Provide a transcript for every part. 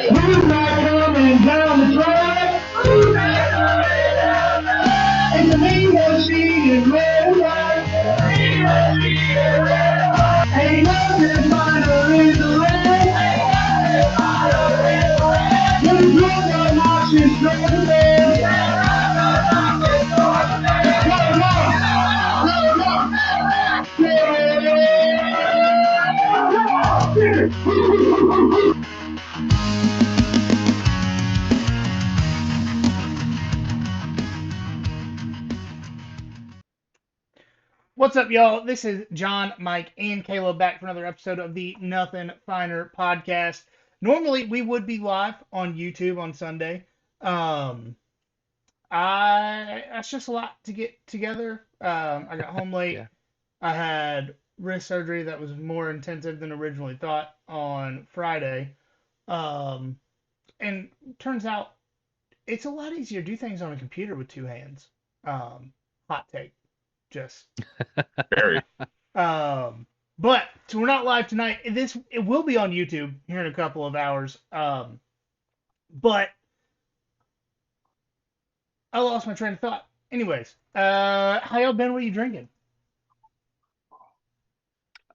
Who's not coming down the track? Who's not coming down the track? It's a me that she is red and white. Me that she is red and white. Ain't nothing finer in the land. Ain't nothing finer in the land. When the drunk are marching straight to bed. Come on, come on, yeah. What's up, y'all? This is John, Mike, and Caleb back for another episode of the Nothing Finer podcast. Normally, we would be live on YouTube on Sunday. Um, that's just a lot to get together. I got home late. Yeah. I had wrist surgery that was more intensive than originally thought on Friday. Um, and turns out it's a lot easier to do things on a computer with two hands. Hot take, just Very. But so we're not live tonight. It will be on YouTube here in a couple of hours. But I lost my train of thought. Anyways, how y'all been? What are you drinking?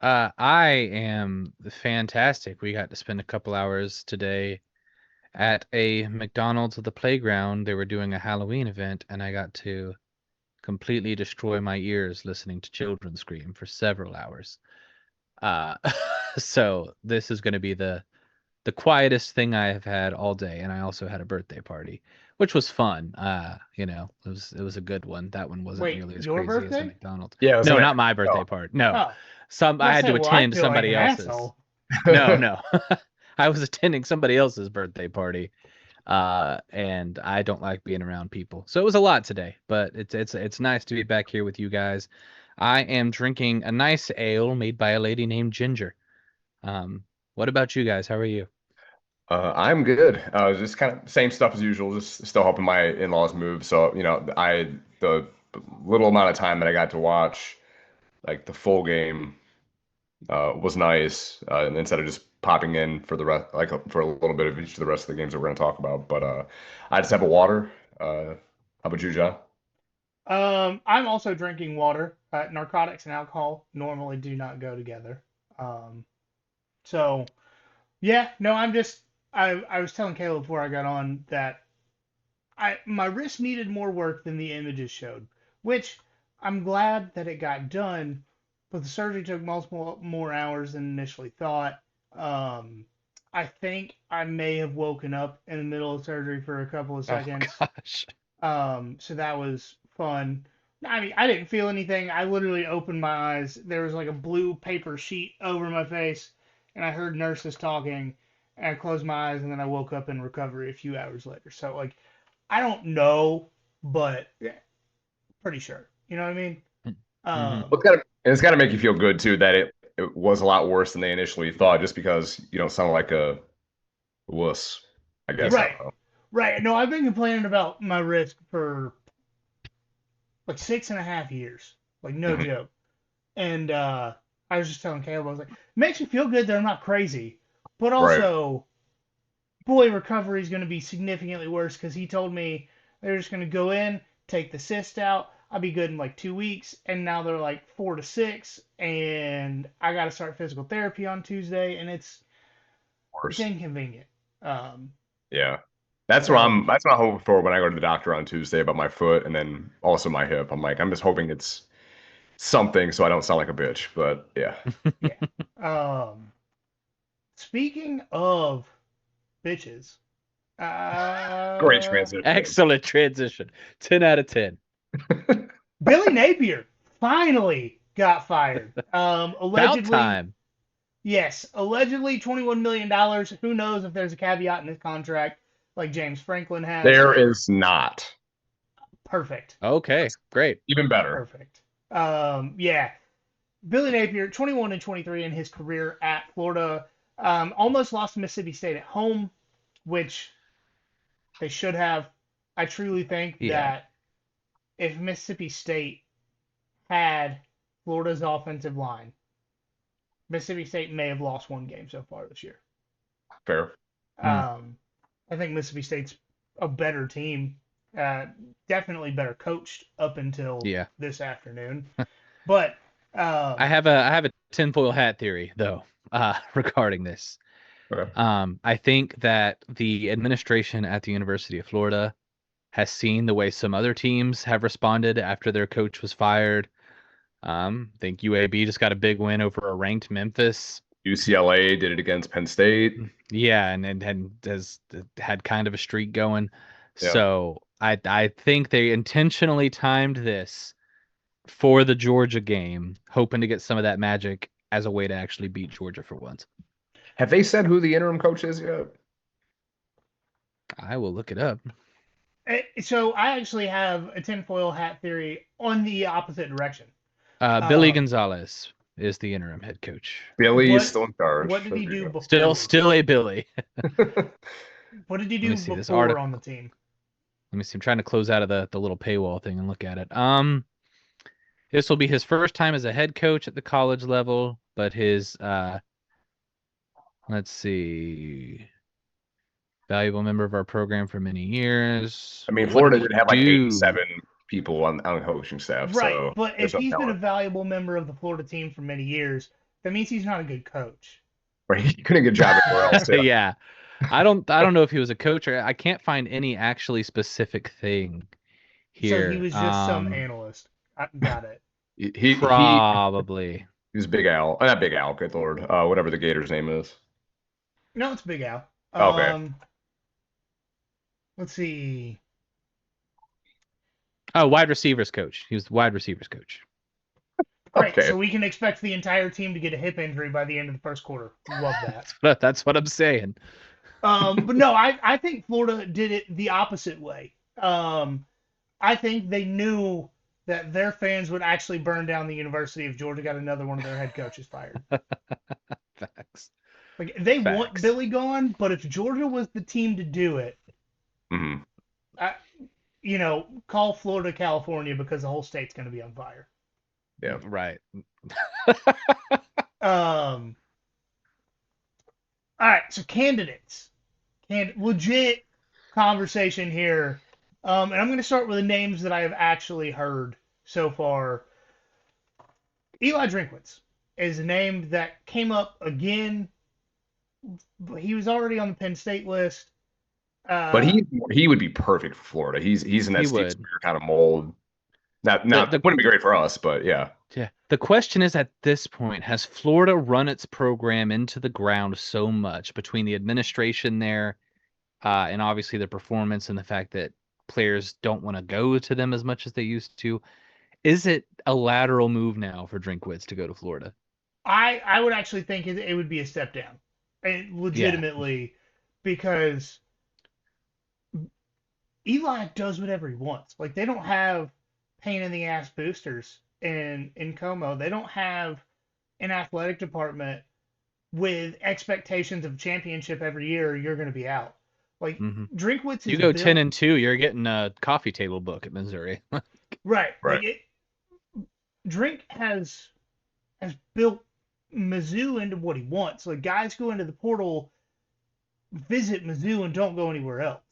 I am fantastic. We got to spend a couple hours today at a McDonald's at the playground. They were doing a Halloween event, and I got to completely destroy my ears listening to children scream for several hours. Uh, so this is going to be the quietest thing I have had all day, and I also had a birthday party, which was fun. It was a good one. That one wasn't Wait, nearly as your crazy as the birthday? McDonald's. Yeah, it was No, an not my birthday oh. party. No, Oh, I let's had say, to well, I attend feel like somebody an else's. asshole. No. I was attending somebody else's birthday party. And I don't like being around people. So it was a lot today, but it's nice to be back here with you guys. I am drinking a nice ale made by a lady named Ginger. What about you guys? How are you? I'm good. Just kind of same stuff as usual. Just still helping my in-laws move. So, the little amount of time that I got to watch like the full game was nice. And instead of just popping in for the rest, like for a little bit of each of the rest of the games that we're going to talk about. But I just have a water. How about you, John? I'm also drinking water. Narcotics and alcohol normally do not go together. Um, so yeah, no, I was telling Caleb before I got on that my wrist needed more work than the images showed, which I'm glad that it got done, but the surgery took multiple more hours than initially thought. Um, I think I may have woken up in the middle of surgery for a couple of Oh seconds. gosh. So that was fun. I mean, I didn't feel anything. I literally opened my eyes. There was like a blue paper sheet over my face, and I heard nurses talking. And I closed my eyes, and then I woke up in recovery a few hours later. So like, I don't know, but yeah, pretty sure. You know what I mean? Mm-hmm. Well, it's got to make you feel good too that it was a lot worse than they initially thought, just because you don't sound like a wuss. I guess I Right, don't know. right. No, I've been complaining about my wrist for like 6.5 years. Like no Mhm. joke. And I was just telling Caleb, I was like, makes me feel good that I'm not crazy, but Right. also, boy, recovery is going to be significantly worse because he told me they're just going to go in, take the cyst out. I'll be good in like 2 weeks, and now they're like 4 to 6, and I got to start physical therapy on Tuesday, and it's Worse. inconvenient. Um, Yeah. That's what so I'm hoping for when I go to the doctor on Tuesday about my foot and then also my hip. I'm just hoping it's something so I don't sound like a bitch. But yeah. yeah. Um, Speaking of bitches, Great uh, transition. Excellent transition. 10 out of 10. Billy Napier finally got fired. About Allegedly, time. yes, allegedly $21 million. Who knows if there's a caveat in his contract like James Franklin has? There is not. Perfect, Okay, great. Even better. perfect. Yeah, Billy Napier, 21 and 23 in his career at Florida. Almost lost to Mississippi State at home, which they should have. I truly think Yeah. that if Mississippi State had Florida's offensive line, Mississippi State may have lost one game so far this year. Fair. I think Mississippi State's a better team, definitely better coached up until Yeah. this afternoon. But I have a tinfoil hat theory though, regarding this. Okay. I think that the administration at the University of Florida has seen the way some other teams have responded after their coach was fired. I think UAB just got a big win over a ranked Memphis. UCLA did it against Penn State. Yeah, and has had kind of a streak going. Yeah. So I think they intentionally timed this for the Georgia game, hoping to get some of that magic as a way to actually beat Georgia for once. Have they said who the interim coach is yet? I will look it up. So I actually have a tinfoil hat theory on the opposite direction. Billy Gonzalez is the interim head coach. Billy's still in charge. What did he do before? Still a Billy. What did he do see this before article. on the team? Let me see. I'm trying to close out of the little paywall thing and look at it. This will be his first time as a head coach at the college level, but his let's see, valuable member of our program for many years. I mean, Florida did have like 87 people on coaching staff. Right, so but if he's been a valuable member of the Florida team for many years, that means he's not a good coach. Right, he couldn't get a job anywhere else. Yeah. I don't know if he was a coach or I can't find any actually specific thing here. So he was just some analyst. I got it. He probably. He's Big Al. Not Big Al, good lord. Whatever the Gator's name is. No, it's Big Al. Okay. Let's see. Oh, wide receivers coach. He was the wide receivers coach. Great. Okay. So we can expect the entire team to get a hip injury by the end of the first quarter. Love that. That's what I'm saying. But no, I think Florida did it the opposite way. I think they knew that their fans would actually burn down the University if Georgia got another one of their head coaches fired. Facts. Like they want Billy gone, but if Georgia was the team to do it, call Florida, California, because the whole state's going to be on fire. Yeah. Right. All right, so candidates. Legit conversation here. And I'm going to start with the names that I have actually heard so far. Eli Drinkwitz is a name that came up again. He was already on the Penn State list. But he would be perfect for Florida. He's in that Steve Spurrier kind of mold. Wouldn't be great for us, but yeah. Yeah. The question is, at this point, has Florida run its program into the ground so much between the administration there and obviously the performance and the fact that players don't want to go to them as much as they used to? Is it a lateral move now for Drinkwitz to go to Florida? I would actually think it would be a step down, legitimately, because Eli does whatever he wants. Like, they don't have pain in the ass boosters in Como. They don't have an athletic department with expectations of championship every year. Or you're going to be out. Like Drinkwitz is you go 10-2, you're getting a coffee table book at Missouri. Right. Like Drink has built Mizzou into what he wants. Like, guys go into the portal, visit Mizzou, and don't go anywhere else.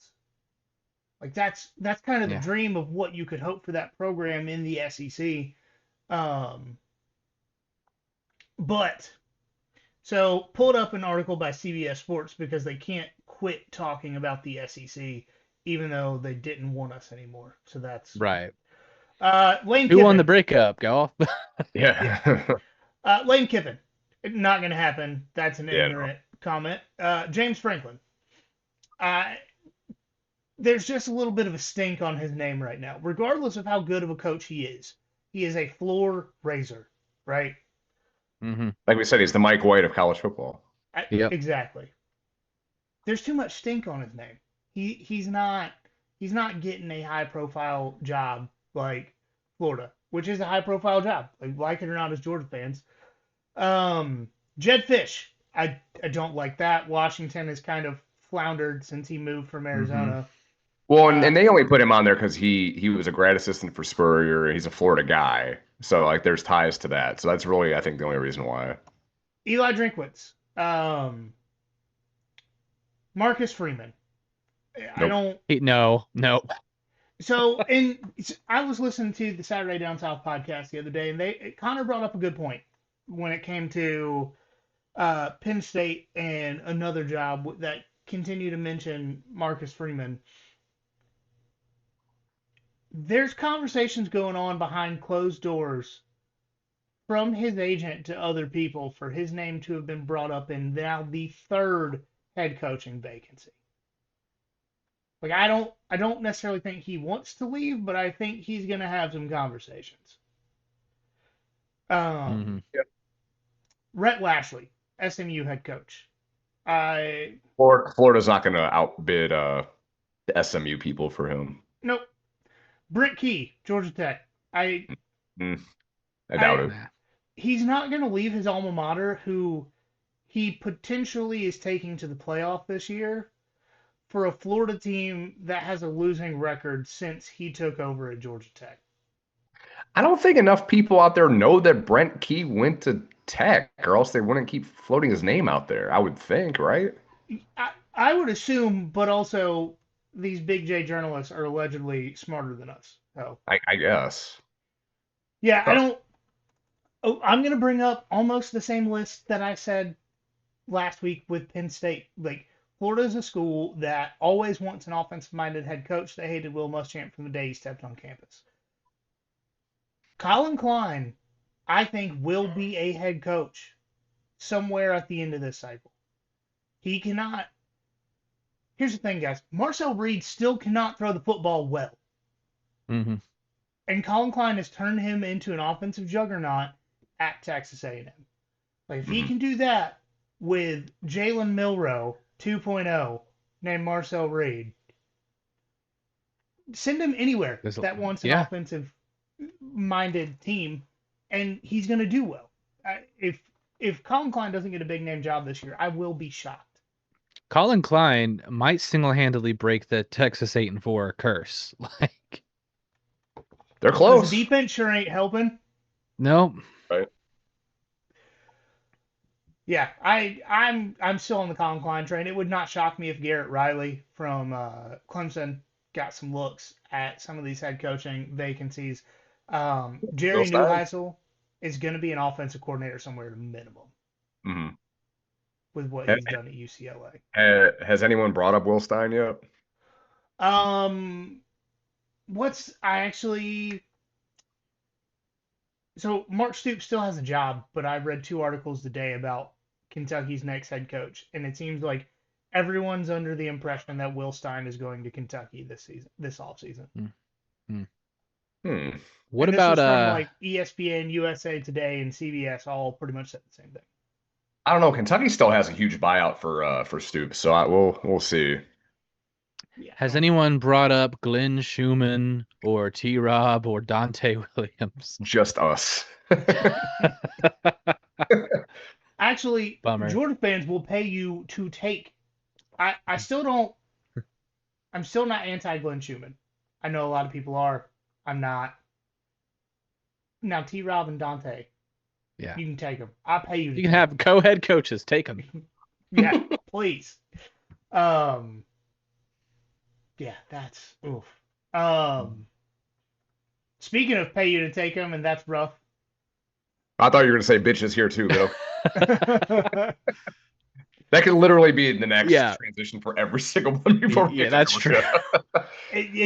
Like, that's kind of the dream of what you could hope for that program in the SEC. But so pulled up an article by CBS Sports because they can't quit talking about the SEC, even though they didn't want us anymore. So that's right. Lane Who Kiffin. won the breakup, Golf? Yeah. Lane Kiffin. Not going to happen. That's an ignorant comment. James Franklin. There's just a little bit of a stink on his name right now. Regardless of how good of a coach he is a floor raiser, right? Like we said, he's the Mike White of college football. Exactly. There's too much stink on his name. He's not getting a high profile job like Florida, which is a high profile job. Like it or not, as Georgia fans. Jed Fish. I don't like that. Washington has kind of floundered since he moved from Arizona. Well, and they only put him on there because he was a grad assistant for Spurrier. He's a Florida guy, so like there's ties to that. So that's really, I think, the only reason why. Eli Drinkwitz. Marcus Freeman. I Nope. don't. No. So, I was listening to the Saturday Down South podcast the other day, and Connor brought up a good point when it came to Penn State and another job that continue to mention Marcus Freeman. There's conversations going on behind closed doors from his agent to other people for his name to have been brought up in now the third head coaching vacancy. Like I don't necessarily think he wants to leave, but I think he's going to have some conversations. Mm-hmm. Rhett Lashley, SMU head coach. Florida's not going to outbid the SMU people for him. Nope. Brent Key, Georgia Tech. I doubt it. He's not going to leave his alma mater, who he potentially is taking to the playoff this year, for a Florida team that has a losing record since he took over at Georgia Tech. I don't think enough people out there know that Brent Key went to Tech, or else they wouldn't keep floating his name out there. I would think, right? I would assume, but also these big J journalists are allegedly smarter than us. So I guess. Yeah, I don't. Oh, I'm going to bring up almost the same list that I said last week with Penn State. Like, Florida is a school that always wants an offensive-minded head coach. They hated Will Muschamp from the day he stepped on campus. Colin Klein, I think, will be a head coach somewhere at the end of this cycle. He cannot. Here's the thing, guys. Marcel Reed still cannot throw the football well. Mm-hmm. And Colin Klein has turned him into an offensive juggernaut at Texas A&M. Like, if he can do that with Jalen Milroe 2.0 named Marcel Reed, send him anywhere that wants an offensive-minded team, and he's going to do well. If Colin Klein doesn't get a big-name job this year, I will be shocked. Colin Klein might single-handedly break the Texas 8-4 curse. Like, they're close. The defense sure ain't helping. No. Right. Yeah, I'm still on the Colin Klein train. It would not shock me if Garrett Riley from Clemson got some looks at some of these head coaching vacancies. Jerry Neuheisel is going to be an offensive coordinator somewhere at a minimum. Mm-hmm. With what he's done at UCLA. Has anyone brought up Will Stein yet? So Mark Stoops still has a job, but I read 2 articles today about Kentucky's next head coach, and it seems like everyone's under the impression that Will Stein is going to Kentucky this offseason. What about from like ESPN, USA Today, and CBS all pretty much said the same thing. I don't know. Kentucky still has a huge buyout for Stoops, so we'll see. Yeah. Has anyone brought up Glenn Schumann or T-Rob or Dante Williams? Just us. Actually, Bummer. Georgia fans will pay you to take. I still don't. I'm still not anti Glenn Schumann. I know a lot of people are. I'm not. Now T-Rob and Dante. Yeah. You can take them. I'll pay you. You can have co-head coaches. Take them. Yeah, please. Yeah, that's oof. Speaking of pay you to take them, and that's rough. I thought you were going to say bitches here too, Bill. That could literally be the next transition for every single one before we get that's true.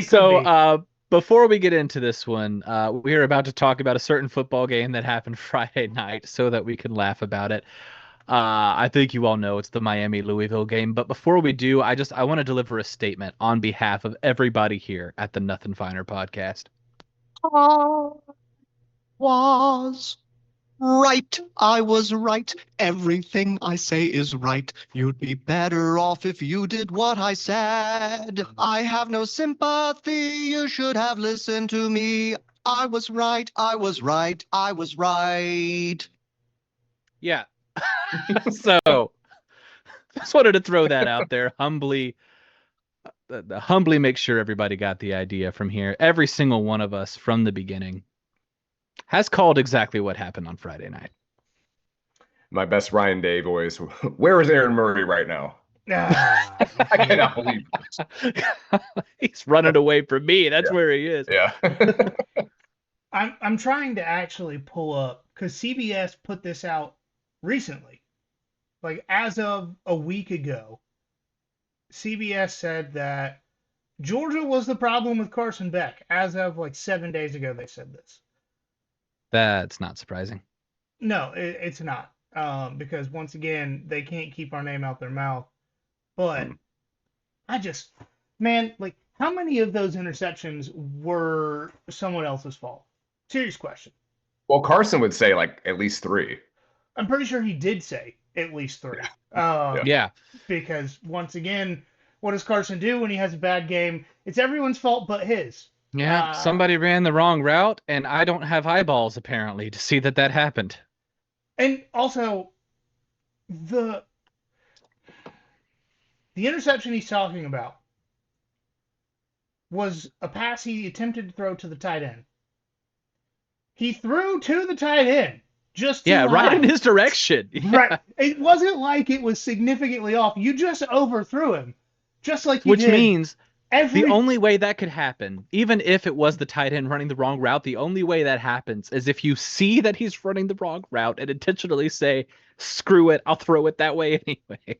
So, before we get into this one, we are about to talk about a certain football game that happened Friday night so that we can laugh about it. I think you all know it's the Miami-Louisville game. But before we do, I want to deliver a statement on behalf of everybody here at the Nothing Finer podcast. I was right. Everything I say is right. You'd be better off if you did what I said. I have no sympathy. You should have listened to me. I was right. I was right. I was right. Yeah. So, just wanted to throw that out there humbly. Humbly make sure everybody got the idea from here. Every single one of us from the beginning has called exactly what happened on Friday night. My best Ryan Day voice. Where is Aaron Murray right now? Ah, I cannot believe this. He's running away from me. That's where he is. Yeah. I'm trying to actually pull up because CBS put this out recently, like as of a week ago. CBS said that Georgia was the problem with Carson Beck. As of like 7 days ago, they said this. That's not surprising. No, it's not. Because once again, they can't keep our name out their mouth. But I just, man, like, how many of those interceptions were someone else's fault? Serious question. Well, Carson would say like at least 3. I'm pretty sure he did say at least 3. Yeah. Because once again, what does Carson do when he has a bad game? It's everyone's fault but his. Yeah. Somebody ran the wrong route, and I don't have eyeballs apparently to see that happened. And also, the interception he's talking about was a pass he attempted to throw to the tight end. He threw to the tight end. Just too right high. in his direction. Right. It wasn't like it was significantly off. You just overthrew him. Just like you Which did. means The only way that could happen, even if it was the tight end running the wrong route, the only way that happens is if you see that he's running the wrong route and intentionally say, screw it, I'll throw it that way anyway.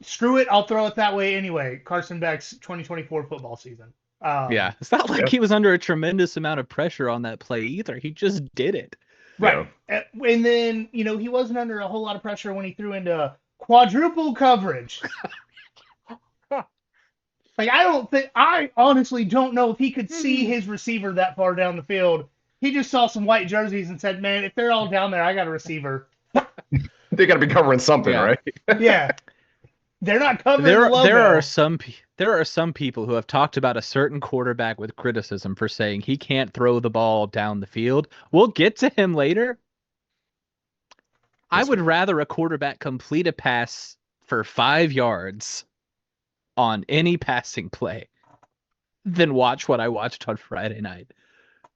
Screw it, I'll throw it that way anyway. Carson Beck's 2024 football season. Yeah, it's not like he was under a tremendous amount of pressure on that play either. He just did it. Right. Yeah. And then, he wasn't under a whole lot of pressure when he threw into quadruple coverage. Like, I honestly don't know if he could see his receiver that far down the field. He just saw some white jerseys and said, man, if they're all down there, I got a receiver. They got to be covering something, right? Yeah. They're not covering the logo. There are some people who have talked about a certain quarterback with criticism for saying he can't throw the ball down the field. We'll get to him later. I would rather a quarterback complete a pass for 5 yards on any passing play than watch what I watched on Friday night.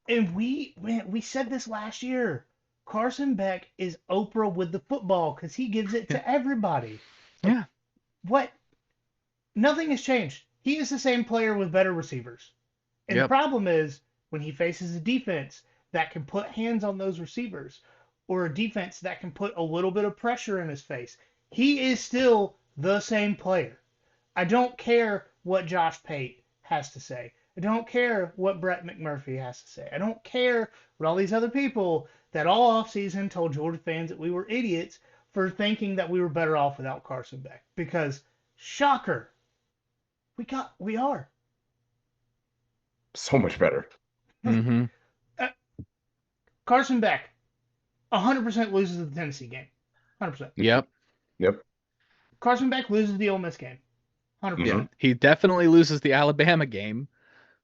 And we said this last year. Carson Beck is Oprah with the football because he gives it to everybody. Yeah. What? Nothing has changed. He is the same player with better receivers. And the problem is when he faces a defense that can put hands on those receivers or a defense that can put a little bit of pressure in his face, he is still the same player. I don't care what Josh Pate has to say. I don't care what Brett McMurphy has to say. I don't care what all these other people that all offseason told Georgia fans that we were idiots for thinking that we were better off without Carson Beck. Because, shocker, we are. So much better. Mm-hmm. Carson Beck, 100% loses the Tennessee game. 100%. Yep. Carson Beck loses the Ole Miss game. 100%. Yeah. He definitely loses the Alabama game.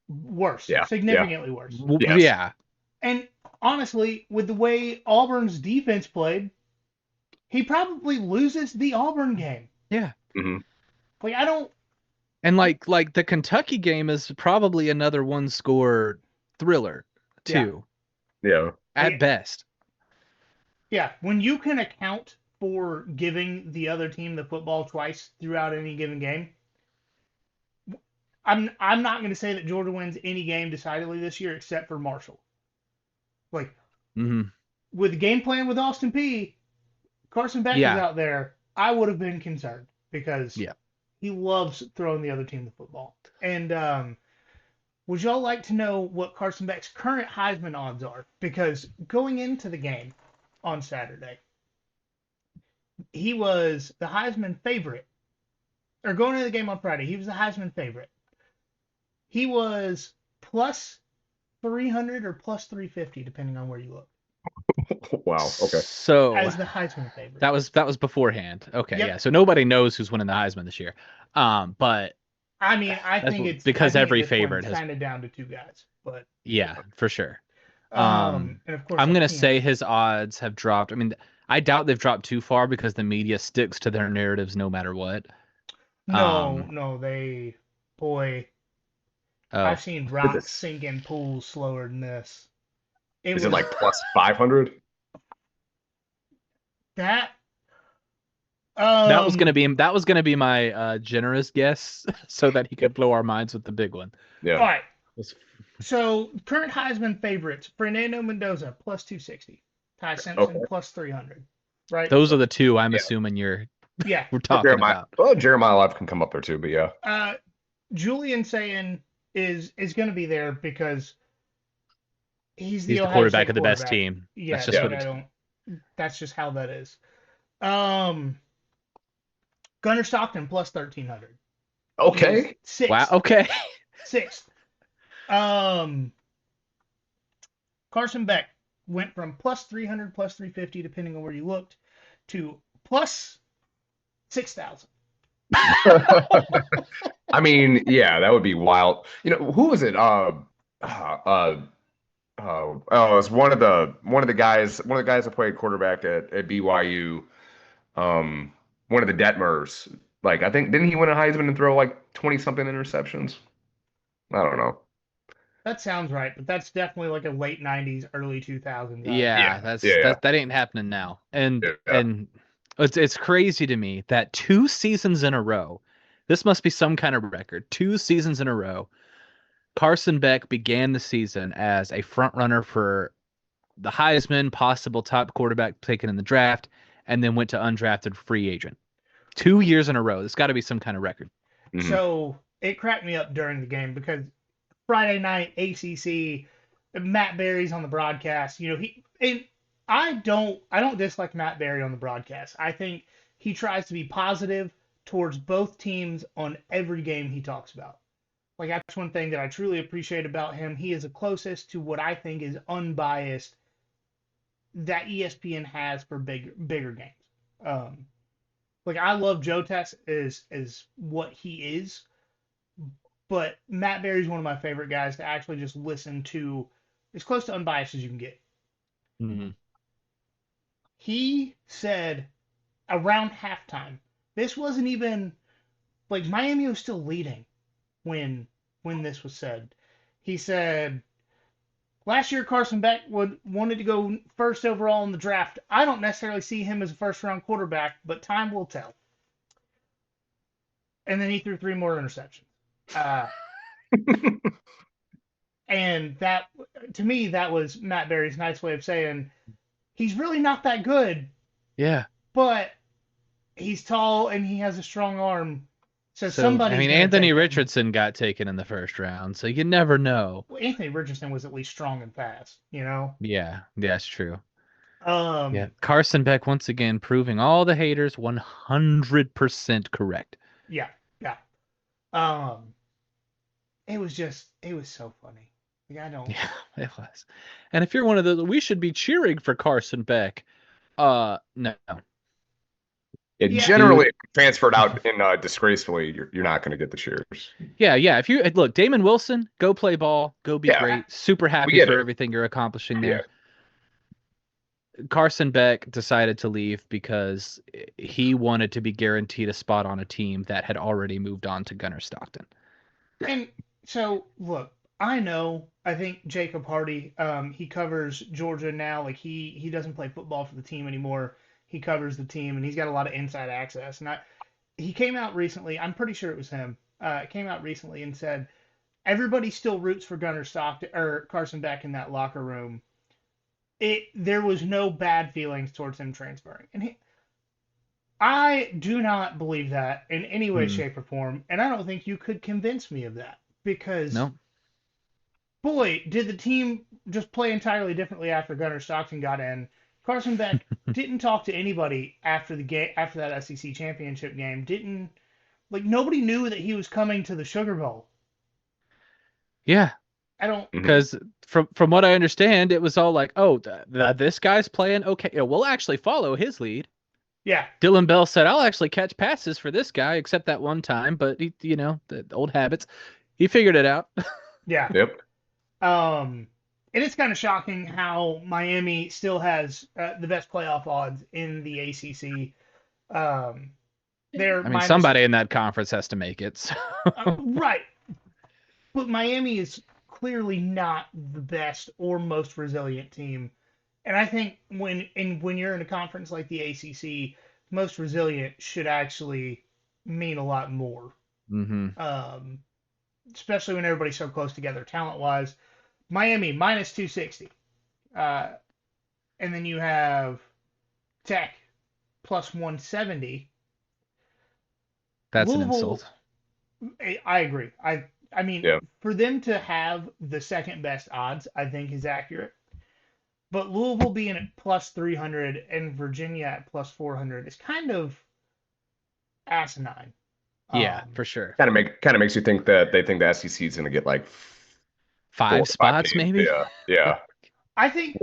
Worse. Yeah. Significantly worse. Yes. Yeah. And honestly, with the way Auburn's defense played, he probably loses the Auburn game. Yeah. Mm-hmm. Like, I don't... And like the Kentucky game is probably another one-score thriller, too. Yeah. At best. Yeah, when you can account for giving the other team the football twice throughout any given game, I'm not going to say that Georgia wins any game decidedly this year except for Marshall. Like, with the game plan with Austin Peay, Carson Beck is out there, I would have been concerned because he loves throwing the other team the football. And would y'all like to know what Carson Beck's current Heisman odds are? Because going into the game on Saturday, he was the Heisman favorite. Or going into the game on Friday, he was the Heisman favorite. He was plus 300 or plus 350, depending on where you look. Wow. Okay. So as the Heisman favorite. That was beforehand. Okay, Yep. yeah. So nobody knows who's winning the Heisman this year. But I mean, I think it's because every favorite has kind of down to 2 guys, but yeah, for sure. and of course, I'm gonna say his odds have dropped. I mean, I doubt they've dropped too far because the media sticks to their narratives no matter what. No, they I've seen rocks sink in pools slower than this. Is it like plus 500? That That was gonna be my generous guess, so that he could blow our minds with the big one. Yeah. All right. Was- So current Heisman favorites: Fernando Mendoza plus 260, Ty Simpson Okay. plus 300. Right. Those are the two I'm Yeah. assuming Yeah. we're talking about. Jeremiah Live can come up there too, but yeah. Julian saying is going to be there because he's He's the Ohio quarterback State of the best quarterback. team. Yeah, That's just but what I don't. That's just how that is. Gunnar Stockton plus 1300. Okay. Sixth. Wow. Okay. Sixth. Carson Beck went from plus 300, plus 350, depending on where you looked, to plus 6,000. I mean, yeah, that would be wild. Who was it? It's one of the guys that played quarterback at BYU. One of the Detmers. Like, I think, didn't he win a Heisman and throw like 20 something interceptions? I don't know. That sounds right, but that's definitely like a late 90s, early 2000s. Yeah, Yeah. that ain't happening now. And Yeah. it's crazy to me that 2 seasons in a row, this must be some kind of record. 2 seasons in a row, Carson Beck began the season as a front runner for the Heisman, possible top quarterback taken in the draft, and then went to undrafted free agent. 2 years in a row. It's got to be some kind of record. Mhm. So it cracked me up during the game because Friday night ACC, Matt Berry's on the broadcast. I don't dislike Matt Berry on the broadcast. I think he tries to be positive towards both teams on every game he talks about. Like, that's one thing that I truly appreciate about him. He is the closest to what I think is unbiased that ESPN has for bigger games. Like, I love Joe Tess as what he is, but Matt Berry's one of my favorite guys to actually just listen to, as close to unbiased as you can get. Mm-hmm. He said around halftime, this wasn't even like Miami was still leading when this was said. He said, last year Carson Beck wanted to go first overall in the draft. I don't necessarily see him as a first round quarterback, but time will tell. And then he threw 3 more interceptions. And that, to me, that was Matt Berry's nice way of saying he's really not that good. Yeah. But he's tall and he has a strong arm. So somebody. I mean, Anthony Richardson got taken in the first round, so you never know. Well, Anthony Richardson was at least strong and fast, Yeah, that's true. Yeah. Carson Beck once again proving all the haters 100% correct. Yeah. It was so funny. Like, I don't. Yeah, it was. And if you're one of those, we should be cheering for Carson Beck. No. Generally, if you transferred out in disgracefully, you're not going to get the cheers. Yeah. If you look, Damon Wilson, go play ball, go be great. Super happy for everything you're accomplishing there. Yeah. Carson Beck decided to leave because he wanted to be guaranteed a spot on a team that had already moved on to Gunnar Stockton. And so, look, I think Jacob Hardy, he covers Georgia now. Like, he doesn't play football for the team anymore. He covers the team, and he's got a lot of inside access. And he came out recently, I'm pretty sure it was him, came out recently and said, everybody still roots for Gunnar Stockton or Carson Beck in that locker room. There was no bad feelings towards him transferring. And I do not believe that in any way, shape, or form. And I don't think you could convince me of that. Because, boy, did the team just play entirely differently after Gunnar Stockton got in. Carson Beck didn't talk to anybody after the game, after that SEC championship game. Nobody knew that he was coming to the Sugar Bowl. Yeah. I don't. Because from what I understand, it was all like, oh, this guy's playing okay. Yeah, we'll actually follow his lead. Yeah. Dylan Bell said, I'll actually catch passes for this guy, except that one time. But, he, the old habits. He figured it out. Yeah. Yep. And it's kind of shocking how Miami still has the best playoff odds in the ACC. Somebody in that conference has to make it. So. Right. But Miami is clearly not the best or most resilient team. And I think when you're in a conference like the ACC, most resilient should actually mean a lot more. Mm-hmm. Especially when everybody's so close together talent-wise. Miami minus 260. And then you have Tech plus 170. That's an Louisville, insult. I agree. I mean, Yeah. for them to have the second best odds, I think is accurate. But Louisville being at plus 300 and Virginia at plus 400 is kind of asinine. Yeah, for sure. Kind of makes you think that they think the SEC is going to get like 5 spots, games. maybe? Yeah. I think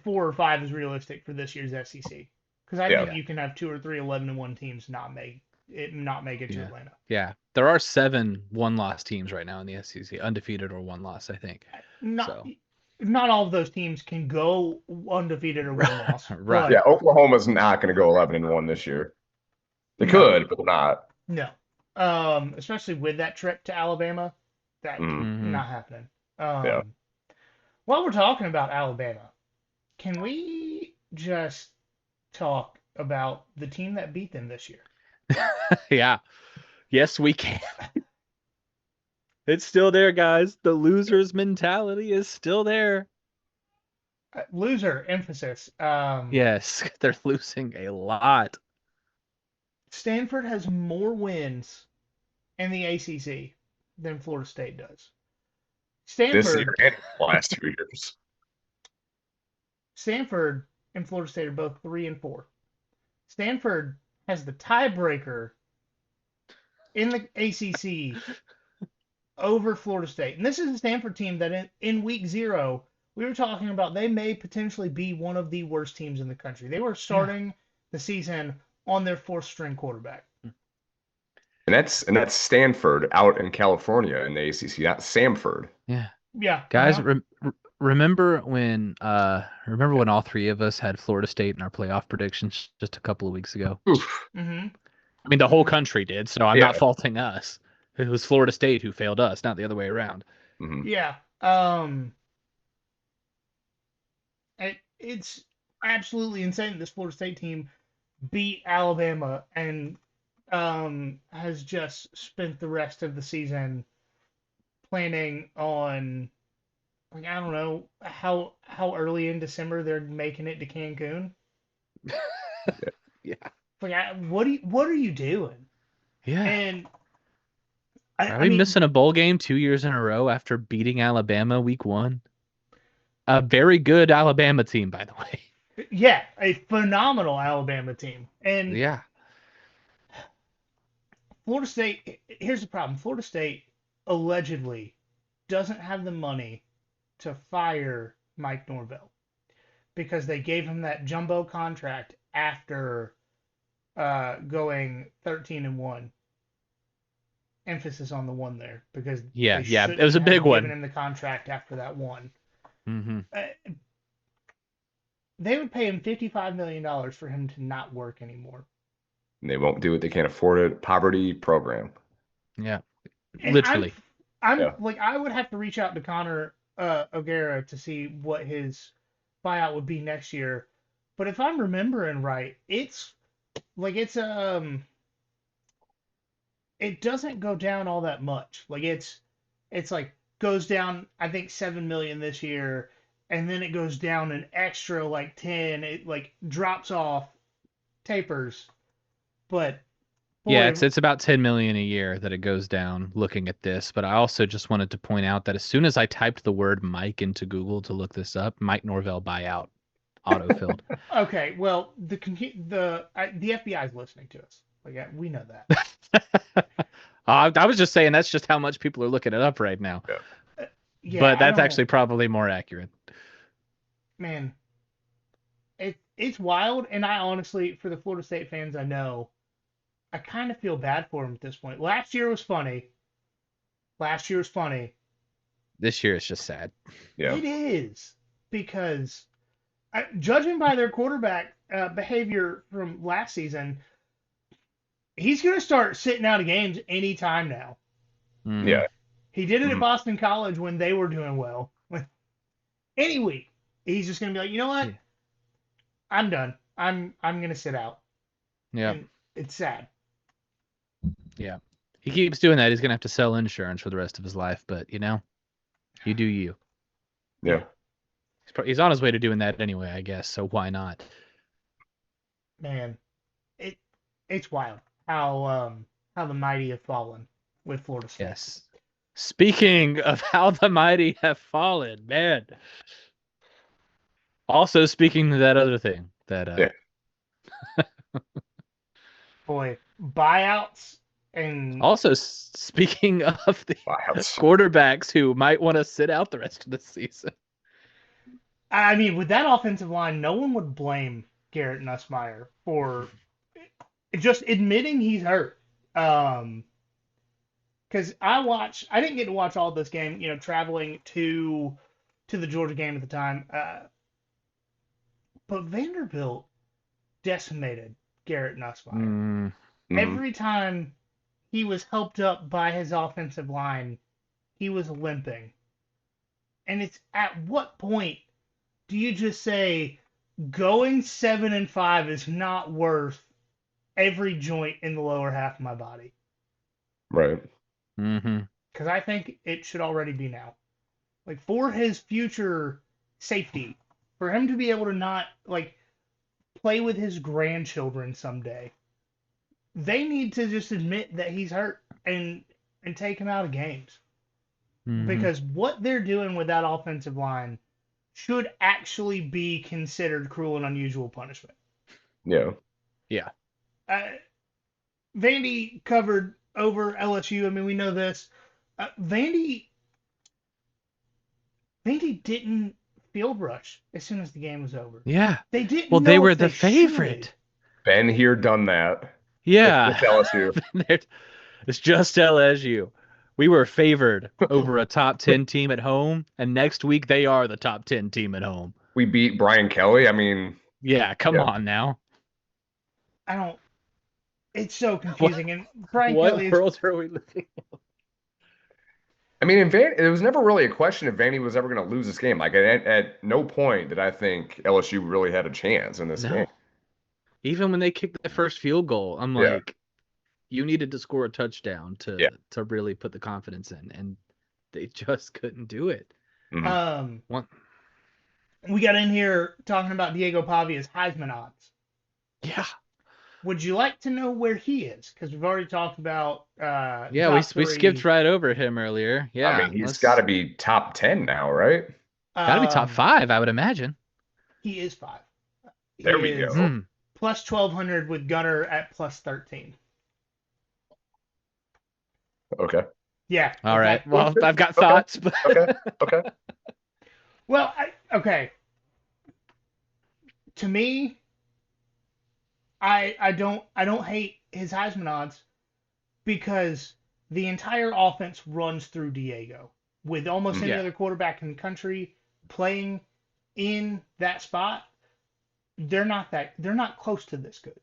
4 or 5 is realistic for this year's SEC because I think you can have 2 or 3 11-1 teams not make it to Atlanta. Yeah, there are 7 one-loss teams right now in the SEC, undefeated or one loss, I think. Not all of those teams can go undefeated or one loss. Right. Yeah, Oklahoma's not going to go 11-1 this year. They could, but they're not. No. Especially with that trip to Alabama, that not happening. While we're talking about Alabama, can we just talk about the team that beat them this year? Yeah. Yes, we can. It's still there, guys. The loser's mentality is still there. Loser emphasis. Yes, they're losing a lot. Stanford has more wins in the ACC than Florida State does. This year and the last 2 years. Stanford and Florida State are both 3-4. Stanford has the tiebreaker in the ACC over Florida State. And this is a Stanford team that in week 0, we were talking about they may potentially be one of the worst teams in the country. They were starting the season on their 4th-string quarterback. And that's Stanford out in California in the ACC, not Samford. Yeah. Yeah. Guys, remember when all 3 of us had Florida State in our playoff predictions just a couple of weeks ago? Mm-hmm. I mean, the whole country did, so I'm not faulting us. It was Florida State who failed us, not the other way around. Mm-hmm. Yeah. It's absolutely insane this Florida State team beat Alabama and has just spent the rest of the season planning on, like, I don't know how early in December they're making it to Cancun. Yeah. Like, what are you doing? Yeah. And are we missing a bowl game 2 years in a row after beating Alabama week 1? A very good Alabama team, by the way. Yeah, a phenomenal Alabama team. And yeah. Florida State, here's the problem. Florida State allegedly doesn't have the money to fire Mike Norvell because they gave him that jumbo contract after going 13-1. Emphasis on the 1 there because it was a big one. Given him the contract after that 1. Mm-hmm. They would pay him $55 million for him to not work anymore. And they won't do it. They can't afford it. Poverty program. Yeah, and literally. Like, I would have to reach out to Connor O'Gara to see what his buyout would be next year. But if I'm remembering right, it doesn't go down all that much. Like it's like goes down, I think, $7 million this year, and then it goes down an extra like 10. It like drops off, tapers, but boy, yeah, it's about $10 million a year that it goes down. Looking at this, but I also just wanted to point out that as soon as I typed the word Mike into Google to look this up, Mike Norvell buyout autofilled. Okay, well the FBI is listening to us. Like, we know that. I was just saying that's just how much people are looking it up right now. Yeah, but that's actually probably more accurate. Man, it's wild, and I honestly, for the Florida State fans I know, I kind of feel bad for them at this point. Last year was funny. This year is just sad. Yeah, it is because judging by their quarterback behavior from last season, he's going to start sitting out of games anytime now. Mm-hmm. Yeah. He did it at Boston College when they were doing well. Any week, he's just going to be like, you know what? I'm done. I'm going to sit out. Yeah. And it's sad. Yeah. He keeps doing that. He's gonna have to sell insurance for the rest of his life, but you do you. Yeah. He's on his way to doing that anyway, I guess. So why not? Man, it's wild how the mighty have fallen with Florida State. Yes. Speaking of how the mighty have fallen, man. Also speaking to that other thing that Yeah. Boy, buyouts and also speaking of the Buyouts. quarterbacks who might want to sit out the rest of the season. I mean, with that offensive line, no one would blame Garrett Nussmeier for just admitting he's hurt. Because I didn't get to watch all this game, traveling to the Georgia game at the time. But Vanderbilt decimated Garrett Nussmeier. Every time he was helped up by his offensive line, he was limping. And it's at what point do you just say going 7-5 is not worth every joint in the lower half of my body? Right. Because I think it should already be now. Like, for his future safety, for him to be able to not, like, play with his grandchildren someday, they need to just admit that he's hurt and take him out of games. Because what they're doing with that offensive line should actually be considered cruel and unusual punishment. Yeah. Yeah. Vandy covered over LSU. I mean, we know this. Vandy didn't field rush as soon as the game was over. Yeah. They didn't. Well, know they were if the they favorite. should. Been here, done that. Yeah. It's LSU. It's just LSU. We were favored over a top 10 team at home, and next week they are the top 10 team at home. We beat Brian Kelly. I mean, yeah, come on now. I don't. It's so confusing. And Brian what Kelly world are we living in? I mean, it was never really a question if Vandy was ever going to lose this game. Like, at no point did I think LSU really had a chance in this game. Even when they kicked the first field goal, I'm like, you needed to score a touchdown to really put the confidence in, and they just couldn't do it. we got in here talking about Diego Pavia's Heisman odds. Yeah. Would you like to know where he is? Because we've already talked about. We skipped right over him earlier. Yeah, I mean, he's got to be top 10 now, right? Got to be top 5, I would imagine. He is 5. There we go. Plus 1,200 with Gunner at plus 13. Okay. Yeah. All right. Well, I've got thoughts. But... Okay. Well, okay. To me, I don't hate his Heisman odds because the entire offense runs through Diego. With almost any other quarterback in the country playing in that spot, they're not close to this good.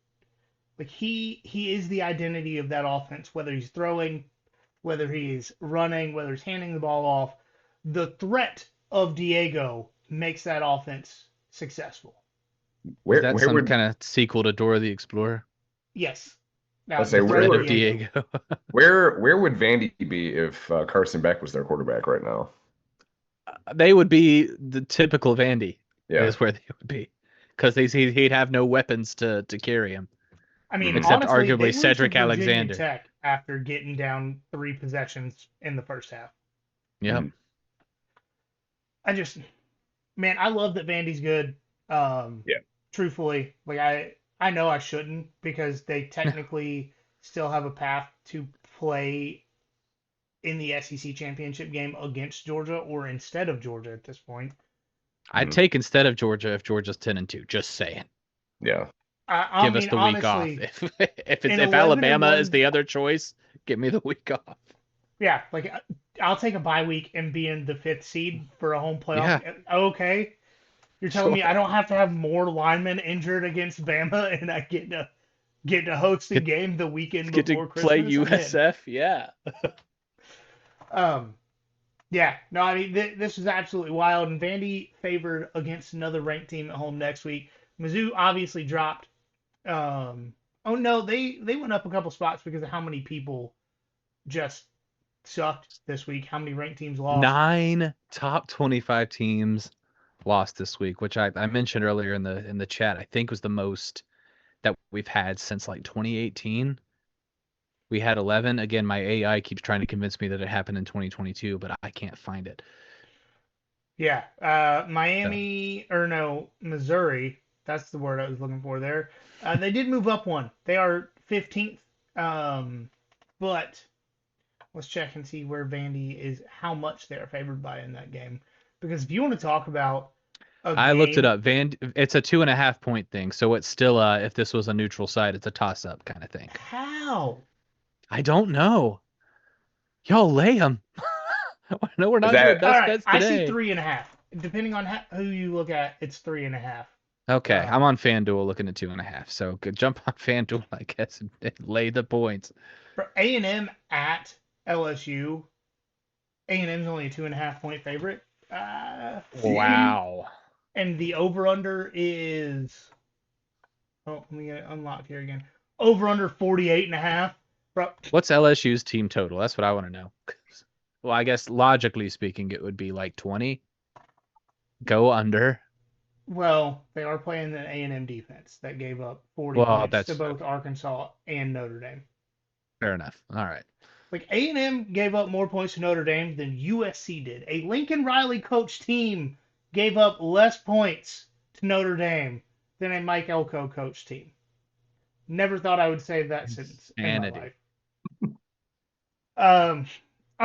Like he is the identity of that offense, whether he's throwing, whether he's running, whether he's handing the ball off. The threat of Diego makes that offense successful. Is that some kind of sequel to Dora the Explorer? Yes. Now, Let's say where would Diego? where would Vandy be if Carson Beck was their quarterback right now? They would be the typical Vandy. Yeah, is where they would be, because he'd have no weapons to carry him. I mean, except honestly, arguably Cedric Alexander. Tech after getting down 3 possessions in the first half. Yeah. I love that Vandy's good. Truthfully, like I know I shouldn't because they technically still have a path to play in the SEC championship game against Georgia or instead of Georgia at this point. I'd take instead of Georgia if Georgia's 10-2. Just saying. Yeah. Give us the week off. If Alabama is the other choice, give me the week off. Yeah, like I'll take a bye week and be in the 5th seed for a home playoff. Yeah. Okay. You're telling me I don't have to have more linemen injured against Bama and I get to host a game the weekend before Christmas? Play USF? Yeah. Yeah. No, I mean this is absolutely wild, and Vandy favored against another ranked team at home next week. Mizzou obviously dropped a Oh no, they went up a couple spots because of how many people just sucked this week. How many ranked teams lost? 9 top 25 teams lost this week, which I mentioned earlier in the chat. I think was the most that we've had since like 2018. We had 11. Again, my AI keeps trying to convince me that it happened in 2022, but I can't find it. Yeah, Missouri. That's the word I was looking for there. They did move up one. They are 15th. But let's check and see where Vandy is, how much they're favored by in that game. Because if you want to talk about I looked it up. It's a 2.5 point thing, so it's still if this was a neutral site, it's a toss up kind of thing. How? I don't know. Y'all lay them. No, we're not doing best all right? bets I today. see 3.5. Depending on who you look at, it's 3.5. Okay, I'm on FanDuel looking at 2.5. So good jump on FanDuel, I guess, and lay the points. For A&M at LSU, A&M's only a 2.5 point favorite. Wow. And the over/under is, let me get it unlocked here again. Over/under 48.5. What's LSU's team total? That's what I want to know. Well, I guess logically speaking, it would be like 20. Go under. Well, they are playing the A&M defense that gave up 40 Well, points to both Arkansas and Notre Dame. Fair enough. All right. Like A&M gave up more points to Notre Dame than USC did. A Lincoln Riley coach team gave up less points to Notre Dame than a Mike Elko coach team. Never thought I would say that sentence in my life. All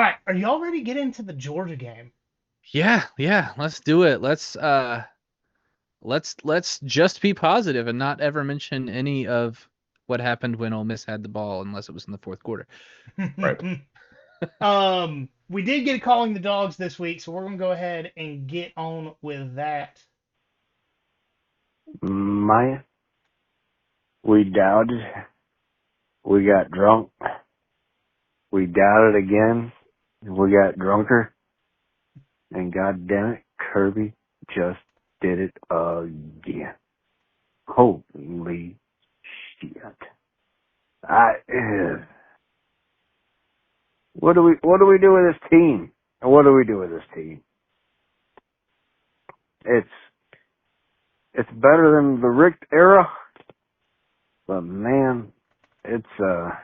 right, are y'all ready to get into the Georgia game? Yeah, let's do it. Let's just be positive and not ever mention any of what happened when Ole Miss had the ball, unless it was in the fourth quarter. Right. We did get calling the dogs this week, so we're gonna go ahead and get on with that. Maya, we doubted. We got drunk. We doubted again. We got drunker. And God damn it, Kirby just did it again. Holy shit. What do we do with this team? And what do we do with this team? It's better than the Richt era, but man, it's a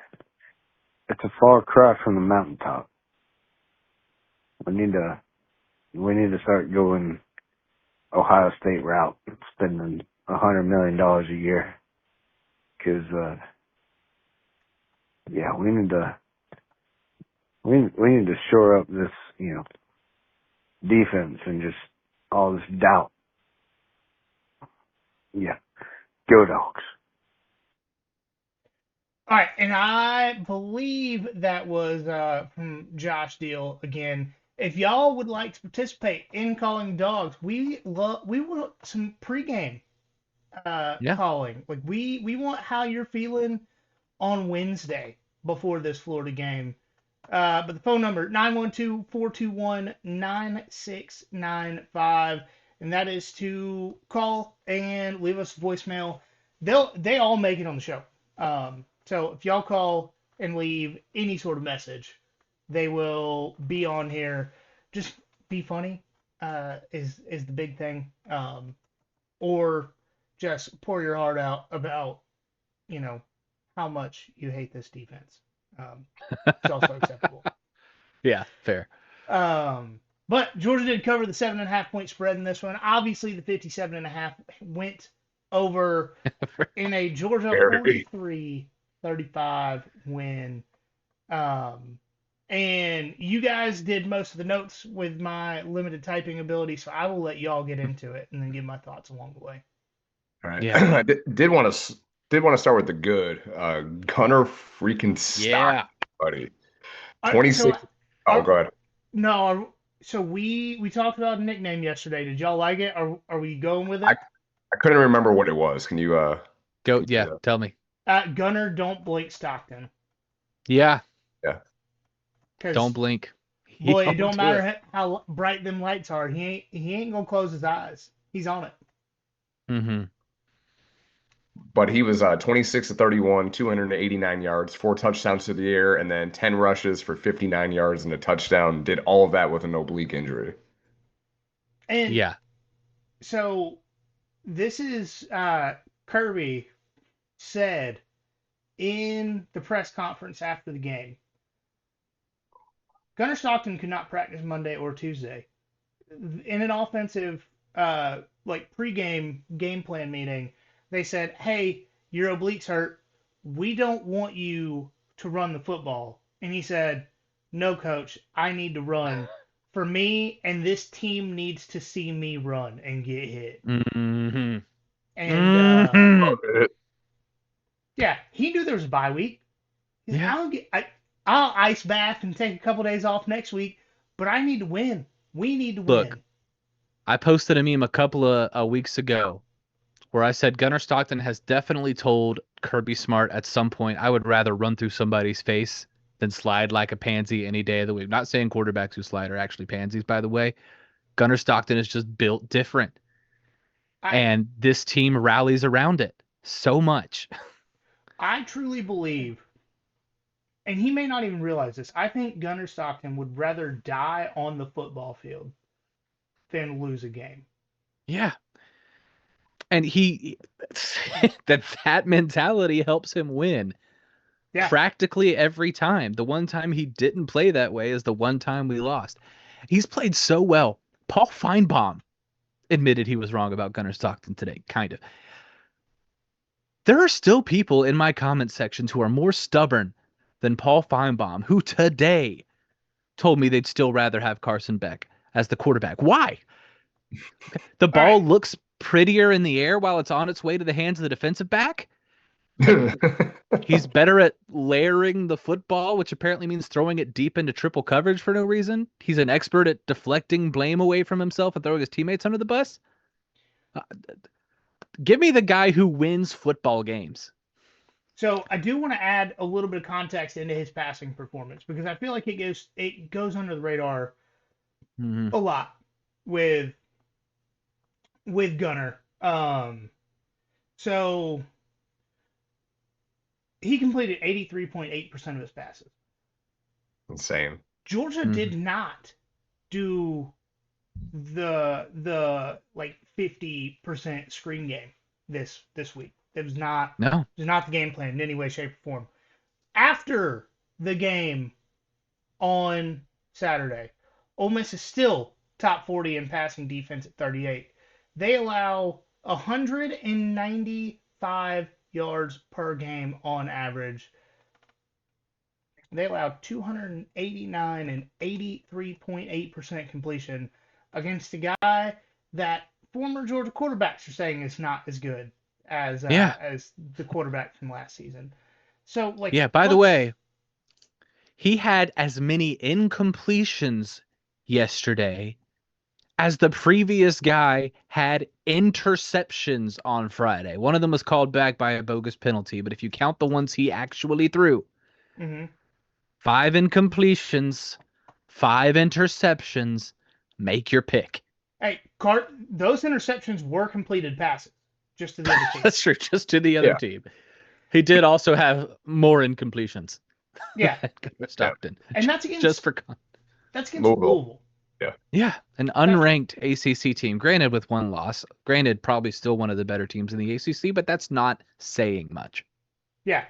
far cry from the mountaintop. We need to start going Ohio State route, spending $100 million a year. Cause, yeah, we need to shore up this, defense and just all this doubt. Yeah. Go Dogs. All right, and I believe that was from Josh Deal again. If y'all would like to participate in calling dogs, we want some pregame calling. Like we want how you're feeling on Wednesday before this Florida game. But the phone number 912-421-9695, and that is to call and leave us a voicemail. They all make it on the show. So if y'all call and leave any sort of message, they will be on here. Just be funny is the big thing. Or just pour your heart out about, how much you hate this defense. It's also acceptable. Yeah, fair. But Georgia did cover the 7.5 point spread in this one. Obviously, the 57.5 went over in a Georgia 43-35 win. And you guys did most of the notes with my limited typing ability, so I will let y'all get into it and then give my thoughts along the way. All right. Yeah. I did want to start with the good. Gunner freaking Stock, buddy. 26. Go ahead. No, so we talked about a nickname yesterday. Did y'all like it? Are we going with it? I couldn't remember what it was. Can you go? Yeah, tell me. Gunner, don't blink Stockton. Yeah. Yeah. Don't blink. Boy, it don't matter how bright them lights are. He ain't gonna close his eyes. He's on it. Mm-hmm. but he was 26 to 31, 289 yards, 4 touchdowns to the air, and then 10 rushes for 59 yards and a touchdown. Did all of that with an oblique injury. And Yeah. so this is Kirby said in the press conference after the game. Gunnar Stockton could not practice Monday or Tuesday. In an offensive pregame game plan meeting, they said, "Hey, your obliques hurt. We don't want you to run the football." And he said, "No, coach, I need to run. For me, and this team needs to see me run and get hit." Mm-hmm. And Mm-hmm. yeah, he knew there was a bye week. He said, Yeah. I'll ice bath and take a couple days off next week, but I need to win. We need to Look, win. I posted a meme a couple of weeks ago where I said Gunnar Stockton has definitely told Kirby Smart at some point, I would rather run through somebody's face than slide like a pansy any day of the week. Not saying quarterbacks who slide are actually pansies, by the way. Gunnar Stockton is just built different. I And this team rallies around it so much. I truly believe, and he may not even realize this, I think Gunnar Stockton would rather die on the football field than lose a game. Yeah. And that mentality helps him win Yeah. practically every time. The one time he didn't play that way is the one time we lost. He's played so well. Paul Feinbaum admitted he was wrong about Gunnar Stockton today, kind of. There are still people in my comment sections who are more stubborn than Paul Feinbaum, who today told me they'd still rather have Carson Beck as the quarterback. Why? The ball looks prettier in the air while it's on its way to the hands of the defensive back. He's better at layering the football, which apparently means throwing it deep into triple coverage for no reason. He's an expert at deflecting blame away from himself and throwing his teammates under the bus. Give me the guy who wins football games. So I do want to add a little bit of context into his passing performance because I feel like it goes under the radar Mm-hmm. a lot with Gunnar. So he completed 83.8% of his passes. Insane. Georgia did not do the like 50% screen game this week. It was not the game plan in any way, shape, or form. After the game on Saturday, Ole Miss is still top 40 in passing defense at 38. They allow 195 yards per game on average. They allowed 289 and 83.8% completion against a guy that former Georgia quarterbacks are saying is not as good as the quarterback from last season. So by the way, he had as many incompletions yesterday as the previous guy had interceptions on Friday. One of them was called back by a bogus penalty, but if you count the ones he actually threw, 5 incompletions, 5 interceptions, make your pick. Hey, those interceptions were completed passes, just to the other team. That's true, just to the other team. He did also have more incompletions. Yeah. Stockton. And that's against Louisville. Yeah, an unranked ACC team. Granted, with one loss. Granted, probably still one of the better teams in the ACC, but that's not saying much. Yeah,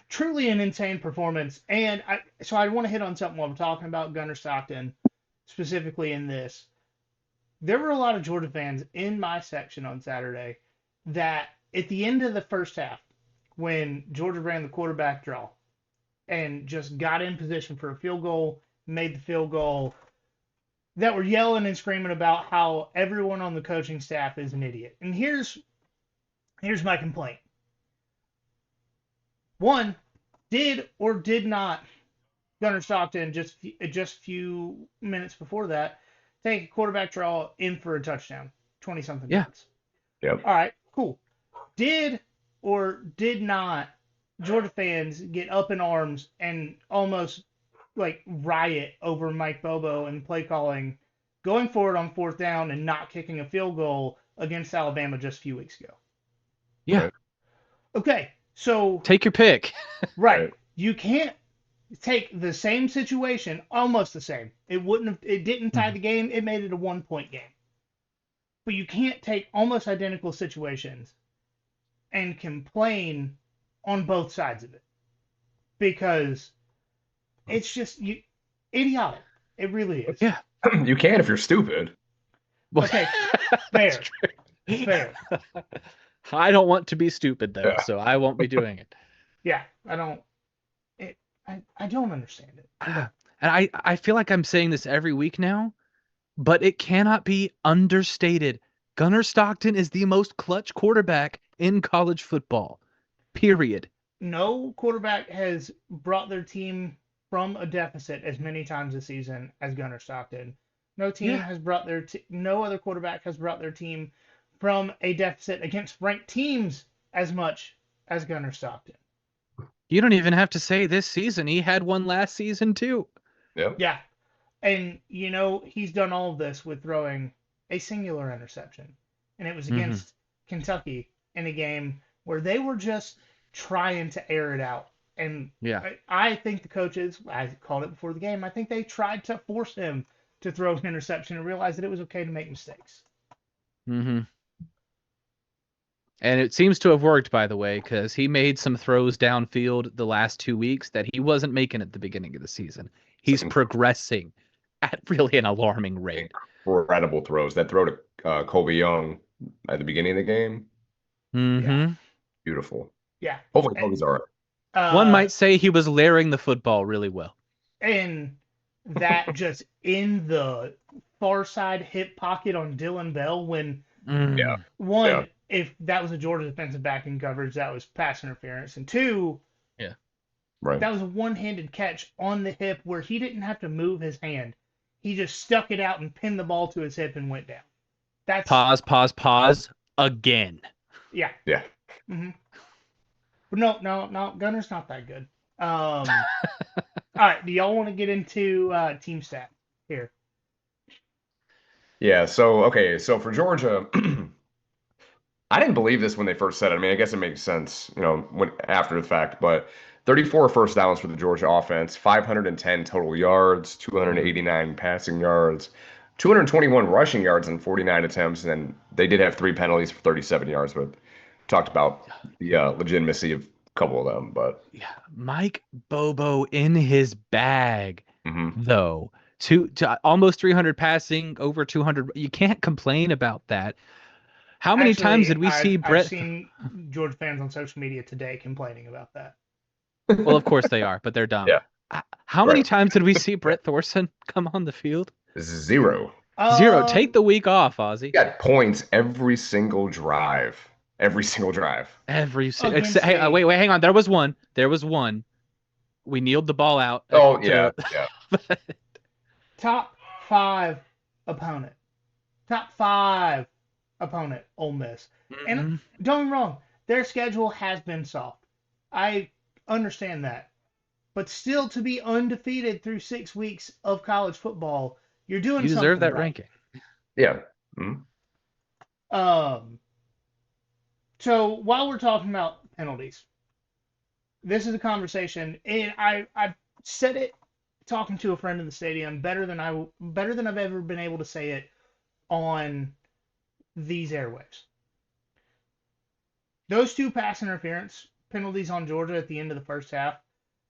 truly an insane performance. And I want to hit on something while we're talking about Gunnar Stockton, specifically in this. There were a lot of Georgia fans in my section on Saturday that at the end of the first half, when Georgia ran the quarterback draw and just got in position for a field goal, made the field goal, that were yelling and screaming about how everyone on the coaching staff is an idiot. And here's my complaint. One, did or did not Gunnar Stockton just a few minutes before that take a quarterback draw in for a touchdown, 20-something yards? Yep. All right, cool. Did or did not Georgia fans get up in arms and almost like riot over Mike Bobo and play calling, going forward on 4th down and not kicking a field goal against Alabama just a few weeks ago. Yeah. Right. Okay, so Take your pick. right, you can't take the same situation, almost the same. It didn't tie the game. It made it a 1-point game. But you can't take almost identical situations and complain on both sides of it because it's just idiotic. It really is. Yeah. You can if you're stupid. Okay, fair, fair. I don't want to be stupid though, Yeah. so I won't be doing it. Yeah, I don't. I don't understand it. And I feel like I'm saying this every week now, but it cannot be understated. Gunnar Stockton is the most clutch quarterback in college football. Period. No quarterback has brought their team from a deficit as many times this season as Gunnar Stockton. No team has brought no other quarterback has brought their team from a deficit against ranked teams as much as Gunnar Stockton. You don't even have to say this season. He had one last season too. Yep. Yeah. And, he's done all of this with throwing a singular interception. And it was against Kentucky in a game where they were just trying to air it out. And Yeah. I think the coaches, I called it before the game, I think they tried to force him to throw an interception and realize that it was okay to make mistakes. Mm-hmm. And it seems to have worked, by the way, because he made some throws downfield the last 2 weeks that he wasn't making at the beginning of the season. He's progressing at really an alarming rate. Incredible throws. That throw to Colby Young at the beginning of the game. Mm-hmm. Yeah. Beautiful. Yeah. Hopefully Colby's all right. One might say he was layering the football really well. And that just in the far side hip pocket on Dylan Bell when Yeah. if that was a Georgia defensive back in coverage, that was pass interference. And two, Right. that was a one-handed catch on the hip where he didn't have to move his hand. He just stuck it out and pinned the ball to his hip and went down. That's Pause. Again. Yeah. Yeah. Mm-hmm. But no, Gunner's not that good. All right, do y'all want to get into team stat here? Yeah. So for Georgia, I didn't believe this when they first said it. I mean, I guess it makes sense, when after the fact, but 34 first downs for the Georgia offense, 510 total yards, 289 passing yards, 221 rushing yards in 49 attempts, and then they did have 3 penalties for 37 yards, but talked about the legitimacy of a couple of them, but yeah, Mike Bobo in his bag, mm-hmm. though. To almost 300 passing, over 200. You can't complain about that. How many times did we see Brett? I've seen Georgia fans on social media today complaining about that. Well, of course they are, but they're dumb. Yeah. How many times did we see Brett Thorson come on the field? 0. 0. Take the week off, Ozzy. He got points every single drive. Every single drive. Hey, wait, hang on. There was one. We kneeled the ball out. Yeah. Top 5 opponent. Top 5 opponent, Ole Miss. And don't get me wrong, their schedule has been soft. I understand that. But still, to be undefeated through 6 weeks of college football, you're doing something. You deserve that right. ranking. Yeah. Mm-hmm. So while we're talking about penalties, this is a conversation, and I said it talking to a friend in the stadium better than I've ever been able to say it on these airwaves. Those 2 pass interference penalties on Georgia at the end of the first half,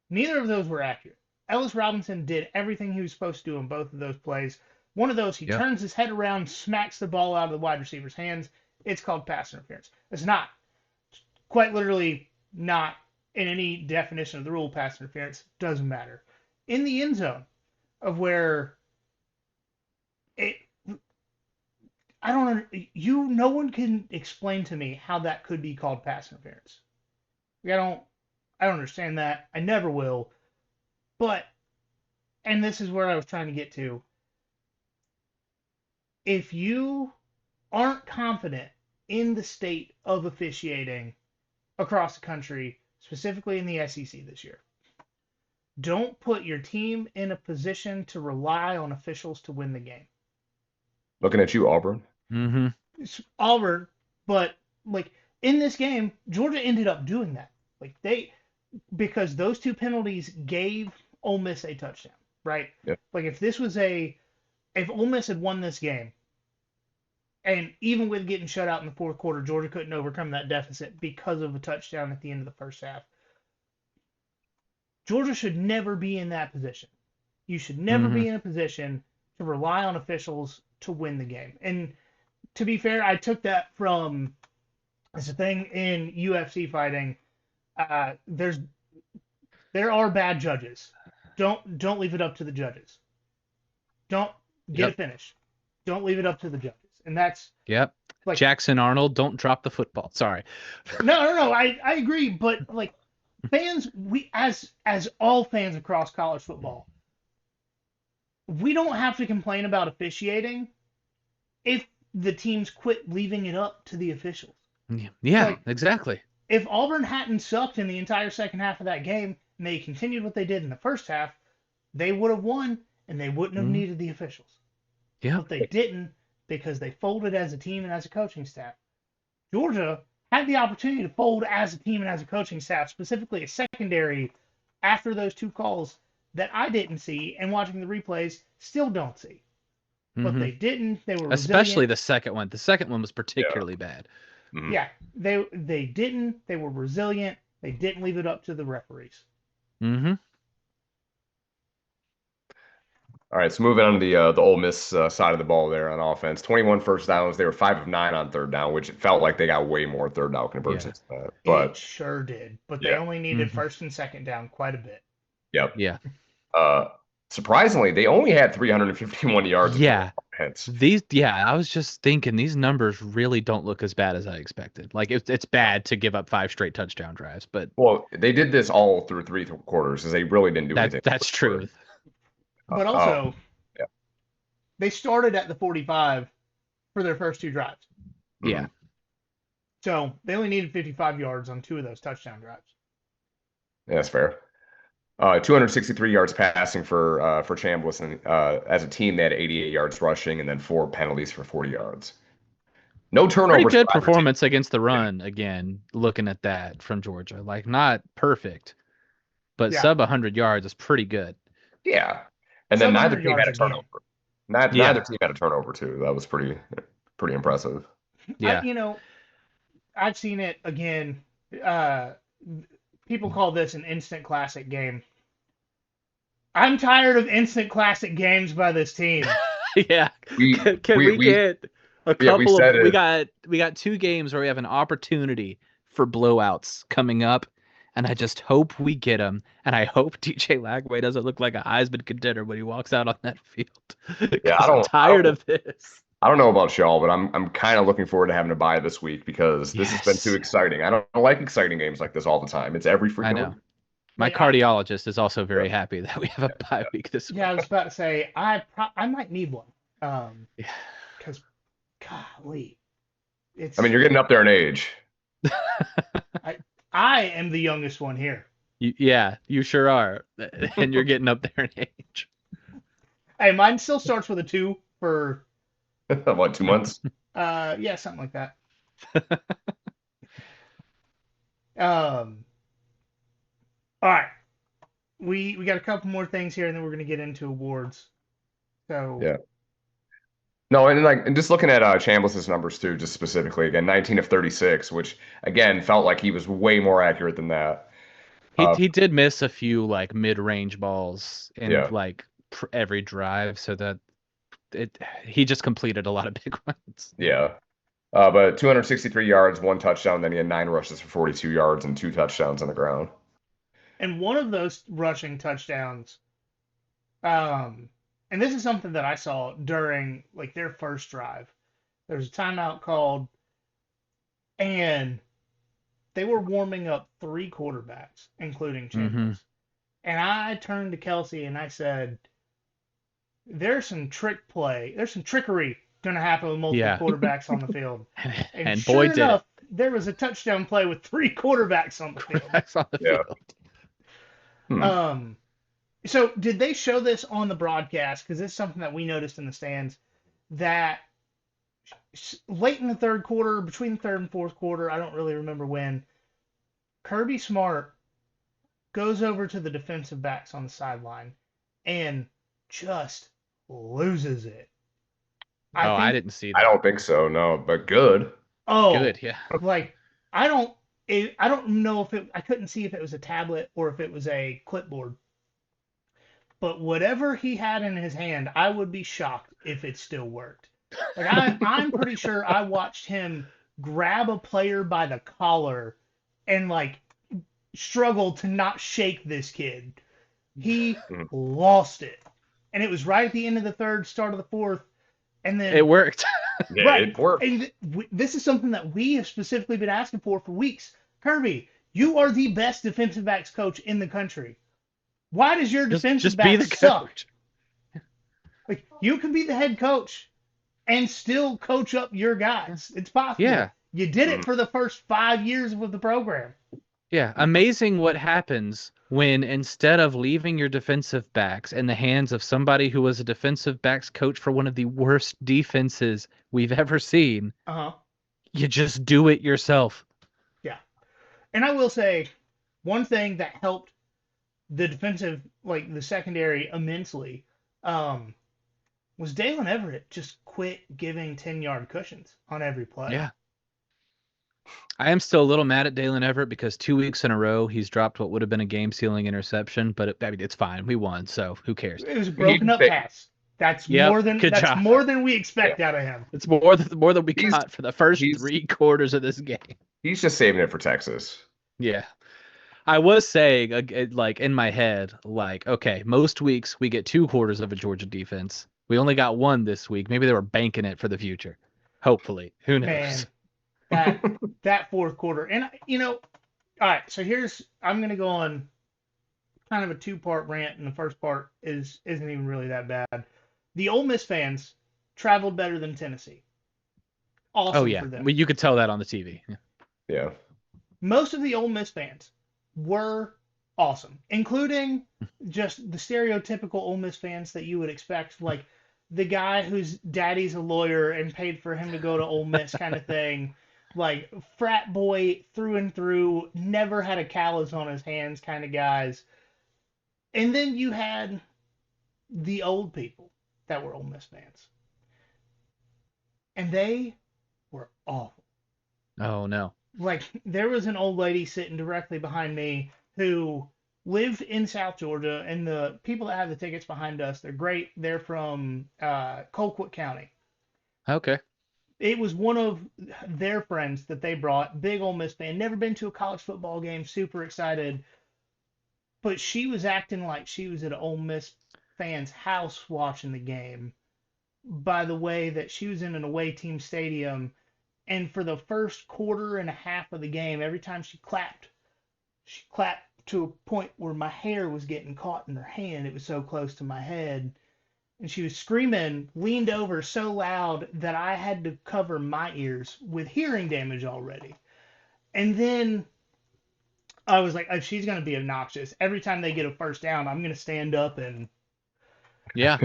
neither of those were accurate. Ellis Robinson did everything he was supposed to do in both of those plays. One of those, he turns his head around, smacks the ball out of the wide receiver's hands. It's called pass interference. It's not. Quite literally not in any definition of the rule, pass interference. Doesn't matter. In the end zone of where no one can explain to me how that could be called pass interference. I don't understand that. I never will. But, and this is where I was trying to get to, if you aren't confident in the state of officiating across the country, specifically in the SEC this year, don't put your team in a position to rely on officials to win the game. Looking at you, Auburn. Mm-hmm. Auburn, but like in this game, Georgia ended up doing that. Like because those two penalties gave Ole Miss a touchdown, right? Yeah. Like if Ole Miss had won this game, and even with getting shut out in the fourth quarter, Georgia couldn't overcome that deficit because of a touchdown at the end of the first half. Georgia should never be in that position. You should never be in a position to rely on officials to win the game. And to be fair, I took that from it's a thing in UFC fighting. There are bad judges. Don't leave it up to the judges. Don't get a finish. Don't leave it up to the judges. And that's like Jackson Arnold, don't drop the football. Sorry. No. I agree, but like fans, we as all fans across college football, we don't have to complain about officiating if the teams quit leaving it up to the officials. Yeah, like, exactly. If Auburn hadn't sucked in the entire second half of that game and they continued what they did in the first half, they would have won and they wouldn't have needed the officials. Yeah. But they didn't because they folded as a team and as a coaching staff. Georgia had the opportunity to fold as a team and as a coaching staff, specifically a secondary after those two calls that I didn't see and watching the replays still don't see. But they didn't. They were especially resilient. the second one. The second one was particularly bad. Yeah, they didn't. They were resilient. They didn't leave it up to the referees. All right, so moving on to the Ole Miss side of the ball there on offense. 21 first downs. They were 5 of 9 on third down, which it felt like they got way more third down conversions. It sure did. But they only needed first and second down quite a bit. Yep. Yeah. Surprisingly, they only had 351 yards. Yeah. I was just thinking these numbers really don't look as bad as I expected. Like it's bad to give up 5 straight touchdown drives, but they did this all through 3 quarters because they really didn't do anything. That's true. But also, they started at the 45 for their first 2 drives. Yeah. So they only needed 55 yards on 2 of those touchdown drives. Yeah, that's fair. 263 yards passing for Chambliss, and as a team they had 88 yards rushing, and then 4 penalties for 40 yards. No turnovers. Pretty good performance against the run again. Looking at that from Georgia, like not perfect, but sub 100 yards is pretty good. Yeah, and then neither team had a turnover. Neither team had a turnover too. That was pretty impressive. Yeah, I've seen it again. People call this an instant classic game. I'm tired of instant classic games by this team. Yeah. Can we get a couple of we got 2 games where we have an opportunity for blowouts coming up, and I just hope we get them, and I hope DJ Lagway doesn't look like a Heisman contender when he walks out on that field. Yeah, I'm tired of this. I don't know about y'all, but I'm kind of looking forward to having a bye this week because this has been too exciting. I don't like exciting games like this all the time. It's every freaking week. My cardiologist is also very happy that we have a bye week this week. Yeah, I was about to say I might need one. Because golly, I mean, you're getting up there in age. I am the youngest one here. You sure are, and you're getting up there in age. Hey, mine still starts with a 2 for. What, 2 months? Yeah, something like that. All right, we got a couple more things here, and then we're gonna get into awards. So yeah. No, and just looking at Chambliss's numbers too, just specifically again, 19 of 36, which again felt like he was way more accurate than that. He did miss a few like mid-range balls in like every drive, so that he just completed a lot of big ones. Yeah. But 263 yards, 1 touchdown, then he had 9 rushes for 42 yards and 2 touchdowns on the ground. And one of those rushing touchdowns, and this is something that I saw during like their first drive. There's a timeout called, and they were warming up 3 quarterbacks, including Chambliss. And I turned to Kelsey and I said, there's some trickery going to happen with multiple quarterbacks on the field. And sure boy, enough, there was a touchdown play with 3 quarterbacks on the field. So did they show this on the broadcast? Because it's something that we noticed in the stands, that late in the third quarter, between the third and fourth quarter, I don't really remember when, Kirby Smart goes over to the defensive backs on the sideline and just loses it. Oh, I didn't see I that. don't think so, no, but good. Good, yeah. Like I don't know if I couldn't see if it was a tablet or if it was a clipboard. But whatever he had in his hand, I would be shocked if it still worked. Like I'm pretty sure I watched him grab a player by the collar and like struggle to not shake this kid. He lost it. And it was right at the end of the third, start of the fourth. And then It worked. Yeah, right. it worked. And this is something that we have specifically been asking for weeks. Kirby, you are the best defensive backs coach in the country. Why does your defensive just be backs the suck? coach. Like you can be the head coach and still coach up your guys. It's possible. Yeah. You did it for the first 5 years of the program. Yeah, amazing what happens when instead of leaving your defensive backs in the hands of somebody who was a defensive backs coach for one of the worst defenses we've ever seen, you just do it yourself. Yeah. And I will say, one thing that helped the defensive, like the secondary immensely, was Dalen Everett just quit giving 10-yard cushions on every play. Yeah. I am still a little mad at Dalen Everett because 2 weeks in a row he's dropped what would have been a game-sealing interception, but it's fine. We won, so who cares? It was a broken-up pass. That's more than we expect out of him. It's more than we got for the first 3 quarters of this game. He's just saving it for Texas. Yeah. I was saying, like, in my head, like, okay, most weeks we get 2 quarters of a Georgia defense. We only got 1 this week. Maybe they were banking it for the future. Hopefully. Who knows? Man, that fourth quarter. And, all right, so I'm going to go on kind of a 2-part rant, and the first part isn't even really that bad. The Ole Miss fans traveled better than Tennessee. Awesome for them. Well, you could tell that on the TV. Yeah. Most of the Ole Miss fans were awesome, including just the stereotypical Ole Miss fans that you would expect, like the guy whose daddy's a lawyer and paid for him to go to Ole Miss kind of thing, like frat boy through and through, never had a callus on his hands kind of guys. And then you had the old people that were Ole Miss fans. And they were awful. Oh, no. Like, there was an old lady sitting directly behind me who lived in South Georgia, and the people that have the tickets behind us, they're great. They're from Colquitt County. Okay. It was one of their friends that they brought, big Ole Miss fan, never been to a college football game, super excited. But she was acting like she was at an Ole Miss fan's house watching the game by the way that she was in an away team stadium. And for the first quarter and a half of the game, every time she clapped to a point where my hair was getting caught in her hand. It was so close to my head. And she was screaming, leaned over so loud that I had to cover my ears with hearing damage already. And then I was like, oh, she's going to be obnoxious. Every time they get a first down, I'm going to stand up and... Yeah.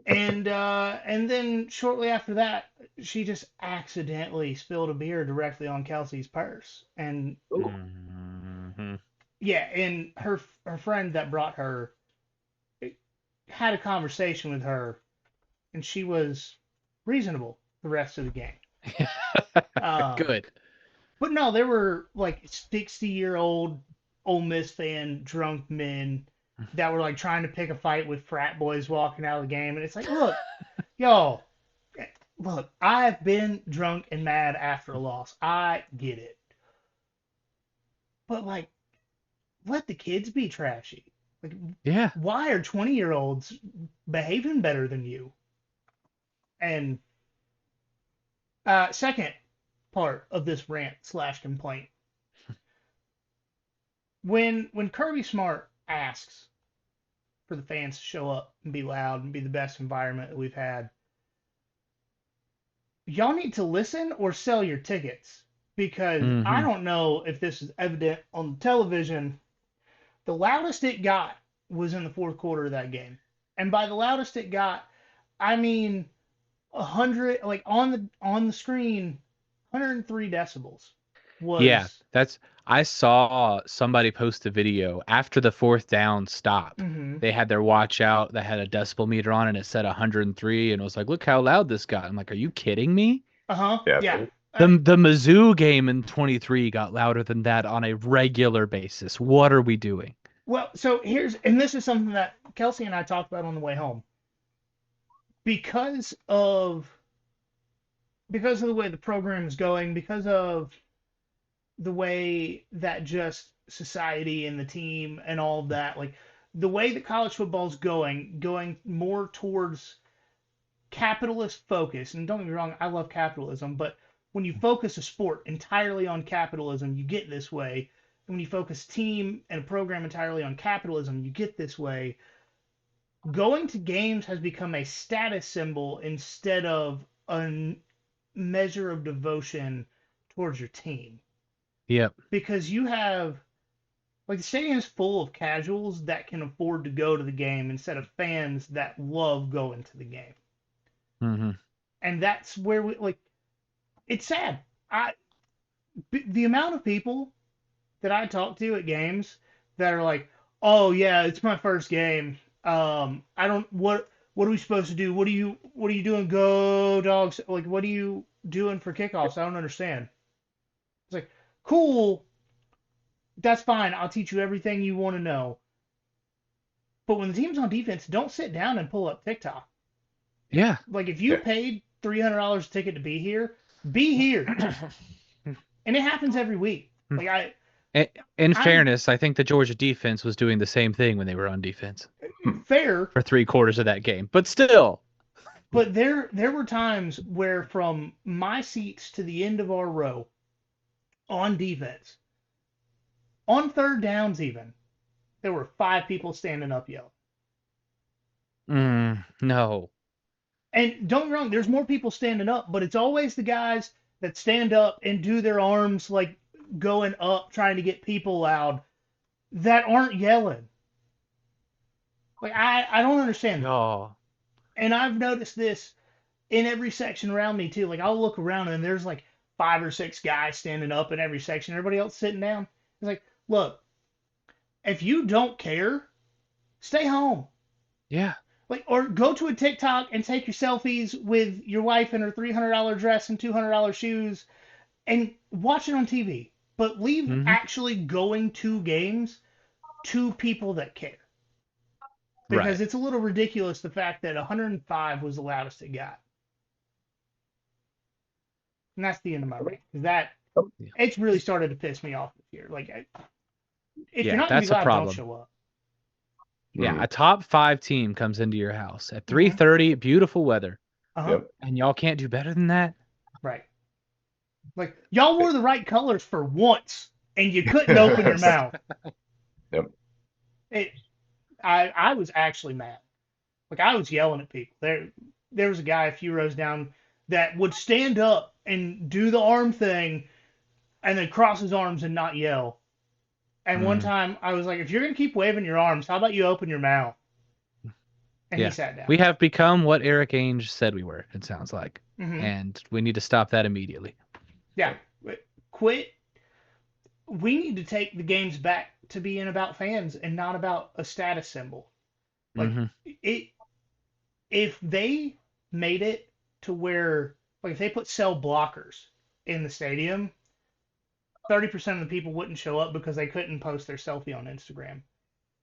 And then shortly after that, she just accidentally spilled a beer directly on Kelsey's purse. And yeah, and her friend that brought her had a conversation with her, and she was reasonable the rest of the game. Good. But no, there were like 60-year-old Ole Miss fan drunk men that were like trying to pick a fight with frat boys walking out of the game. And it's like, look, y'all, look, I've been drunk and mad after a loss. I get it. But like, let the kids be trashy. Like, yeah. Why are 20-year-olds behaving better than you? And second part of this rant / complaint. When Kirby Smart asks for the fans to show up and be loud and be the best environment that we've had, y'all need to listen or sell your tickets, because I don't know if this is evident on television. The loudest it got was in the fourth quarter of that game. And by the loudest it got, I mean 100, like on the screen, 103 decibels Yeah, was. I saw somebody post a video after the fourth down stop. Hmm. They had their watch out that had a decibel meter on and it said 103 and it was like, look how loud this got. I'm like, are you kidding me? Uh-huh. Yeah. Yeah. The Mizzou game in 23 got louder than that on a regular basis. What are we doing? Well, so and this is something that Kelsey and I talked about on the way home. Because of the way the program is going, because of the way that just society and the team and all of that, like the way that college football's going more towards capitalist focus. And don't get me wrong, I love capitalism, but when you focus a sport entirely on capitalism, you get this way. And when you focus team and a program entirely on capitalism, you get this way. Going to games has become a status symbol instead of a measure of devotion towards your team. Yep. Because you have, like, the stadium is full of casuals that can afford to go to the game instead of fans that love going to the game. Mm-hmm. And that's where it's sad. The amount of people that I talk to at games that are like, "Oh yeah, it's my first game. I don't what are we supposed to do? What are you doing? Go dogs! Like, what are you doing for kickoffs? I don't understand." It's like, cool, that's fine. I'll teach you everything you want to know. But when the team's on defense, don't sit down and pull up TikTok. Yeah. Like, if you paid $300 a ticket to be here, be here. And it happens every week. Like, in fairness, I think the Georgia defense was doing the same thing when they were on defense. Fair. For 3/4 of that game, but still. But there were times where from my seats to the end of our row on defense, on third downs even, there were 5 people standing up yelling. No. And don't get me wrong, there's more people standing up, but it's always the guys that stand up and do their arms like going up, trying to get people loud, that aren't yelling. Like, I don't understand that. No. And I've noticed this in every section around me too. Like, I'll look around and there's like 5 or 6 guys standing up in every section, everybody else sitting down. It's like, look, if you don't care, stay home. Yeah. Like, or go to a TikTok and take your selfies with your wife in her $300 dress and $200 shoes and watch it on TV. But leave actually going to games to people that care. Because it's a little ridiculous, the fact that 105 was the loudest it got. And that's the end of my rant. It's really started to piss me off this year. Like, if you're not going to be loud, don't show up. Yeah, a top 5 team comes into your house at 3:30, beautiful weather. Yep. And y'all can't do better than that? Right. Like, y'all wore the right colors for once, and you couldn't open your mouth. Yep. I was actually mad. Like, I was yelling at people. There was a guy a few rows down that would stand up and do the arm thing and then cross his arms and not yell. And one time I was like, if you're going to keep waving your arms, how about you open your mouth? And he sat down. We have become what Eric Ainge said we were, it sounds like. And we need to stop that immediately. Yeah. Quit. We need to take the games back to being about fans and not about a status symbol. Like, if they made it to where, like, if they put cell blockers in the stadium, 30% of the people wouldn't show up because they couldn't post their selfie on Instagram.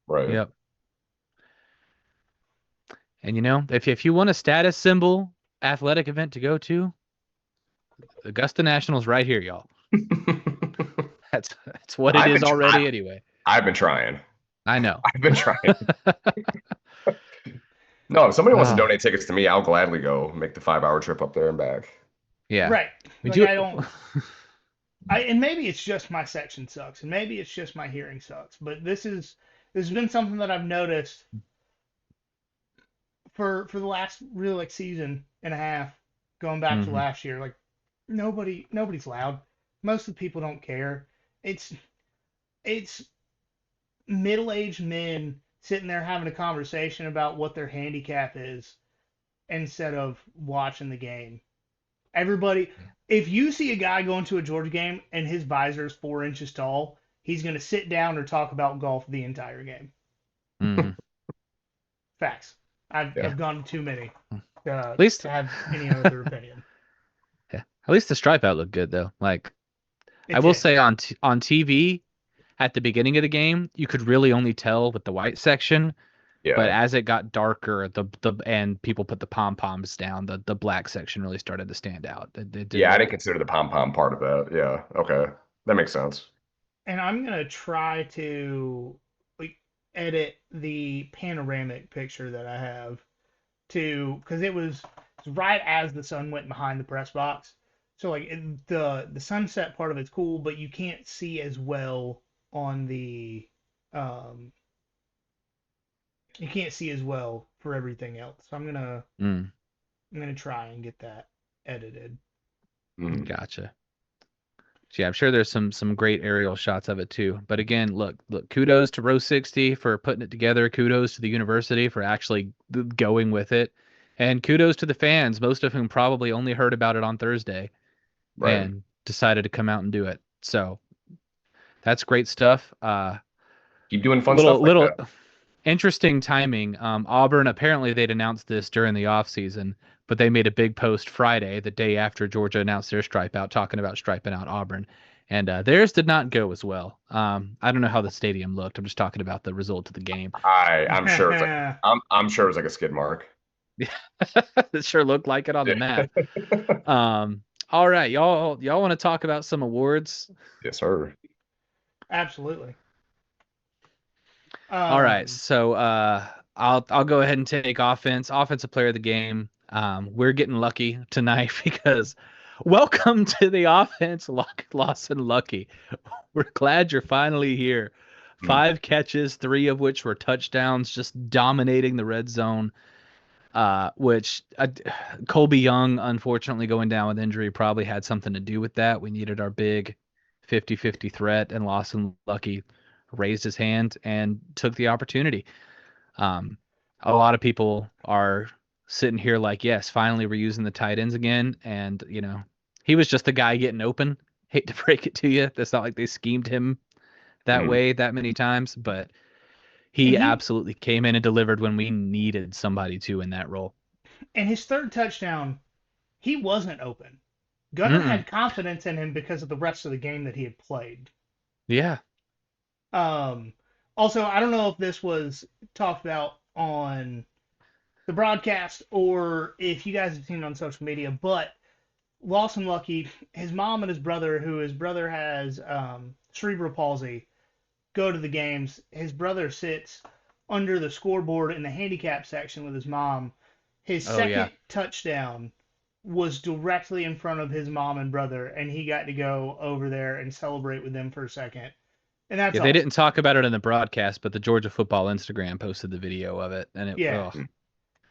Right. Yep. And if you want a status symbol athletic event to go to, Augusta National's right here, y'all. That's what it is already anyway. I've been trying. I know. I've been trying. No, if somebody wants to donate tickets to me, I'll gladly go make the 5-hour trip up there and back. Yeah. Right. We like, I don't. And maybe it's just my section sucks, and maybe it's just my hearing sucks. But this has been something that I've noticed for the last really like season and a half, going back to last year. Like, nobody's loud. Most of the people don't care. It's middle-aged men sitting there having a conversation about what their handicap is instead of watching the game. Everybody, if you see a guy going to a Georgia game and his visor is 4 inches tall, he's going to sit down or talk about golf the entire game. Mm. Facts. I've Yeah. gone to too many At least, to have any other opinion. yeah. At least the stripe out looked good though. Like It I will did. say on TV at the beginning of the game, you could really only tell with the white section. But Yeah. as it got darker, and people put the pom poms down, the black section really started to stand out. It did Yeah, I look didn't consider the pom pom part of that. Yeah. Okay. That makes sense. And I'm gonna try to like edit the panoramic picture that I have to because it was right as the sun went behind the press box. So like the sunset part of it's cool, but you can't see as well on the um you can't see as well for everything else. So Mm, I'm gonna try and get that edited. Mm. gotcha. So yeah, I'm sure there's some great aerial shots of it too. But again, look, kudos to Row 60 for putting it together. Kudos to the university for actually going with it. And kudos to the fans, most of whom probably only heard about it on Thursday Right. and decided to come out and do it. So that's great stuff. Keep doing fun stuff Little like little that. interesting timing. Auburn, apparently they'd announced this during the offseason, but they made a big post Friday, the day after Georgia announced their stripe out, talking about striping out Auburn. And theirs did not go as well. I don't know how the stadium looked. I'm just talking about the result of the game. I'm sure it's like I'm sure it was like a skid mark. It sure looked like it on the Yeah. map. All right, y'all want to talk about some awards? Yes, sir. Absolutely. All right, so I'll go ahead and take offensive player of the game. We're getting lucky tonight because welcome to the offense, Lawson Lucky. We're glad you're finally here. Hmm. 5 catches, 3 of which were touchdowns, just dominating the red zone. Which Colby Young, unfortunately, going down with injury probably had something to do with that. We needed our big 50-50 threat, and Lawson Lucky raised his hand and took the opportunity. A lot of people are sitting here like, yes, finally we're using the tight ends again. And, he was just the guy getting open. Hate to break it to you. It's not like they schemed him that Mhm. way that many times, but And he he absolutely came in and delivered when we needed somebody to in that role. and his third touchdown, he wasn't open. Gunner Mm-mm. had confidence in him because of the rest of the game that he had played. Yeah. Also, I don't know if this was talked about on the broadcast or if you guys have seen it on social media, but Lawson Lucky, his mom and his brother, who his brother has cerebral palsy, go to the games. His brother sits under the scoreboard in the handicap section with his mom. His Oh, second yeah. touchdown was directly in front of his mom and brother, and he got to go over there and celebrate with them for a second. And that's Yeah, they awesome. didn't talk about it in the broadcast, but the Georgia Football Instagram posted the video of it, and Yeah.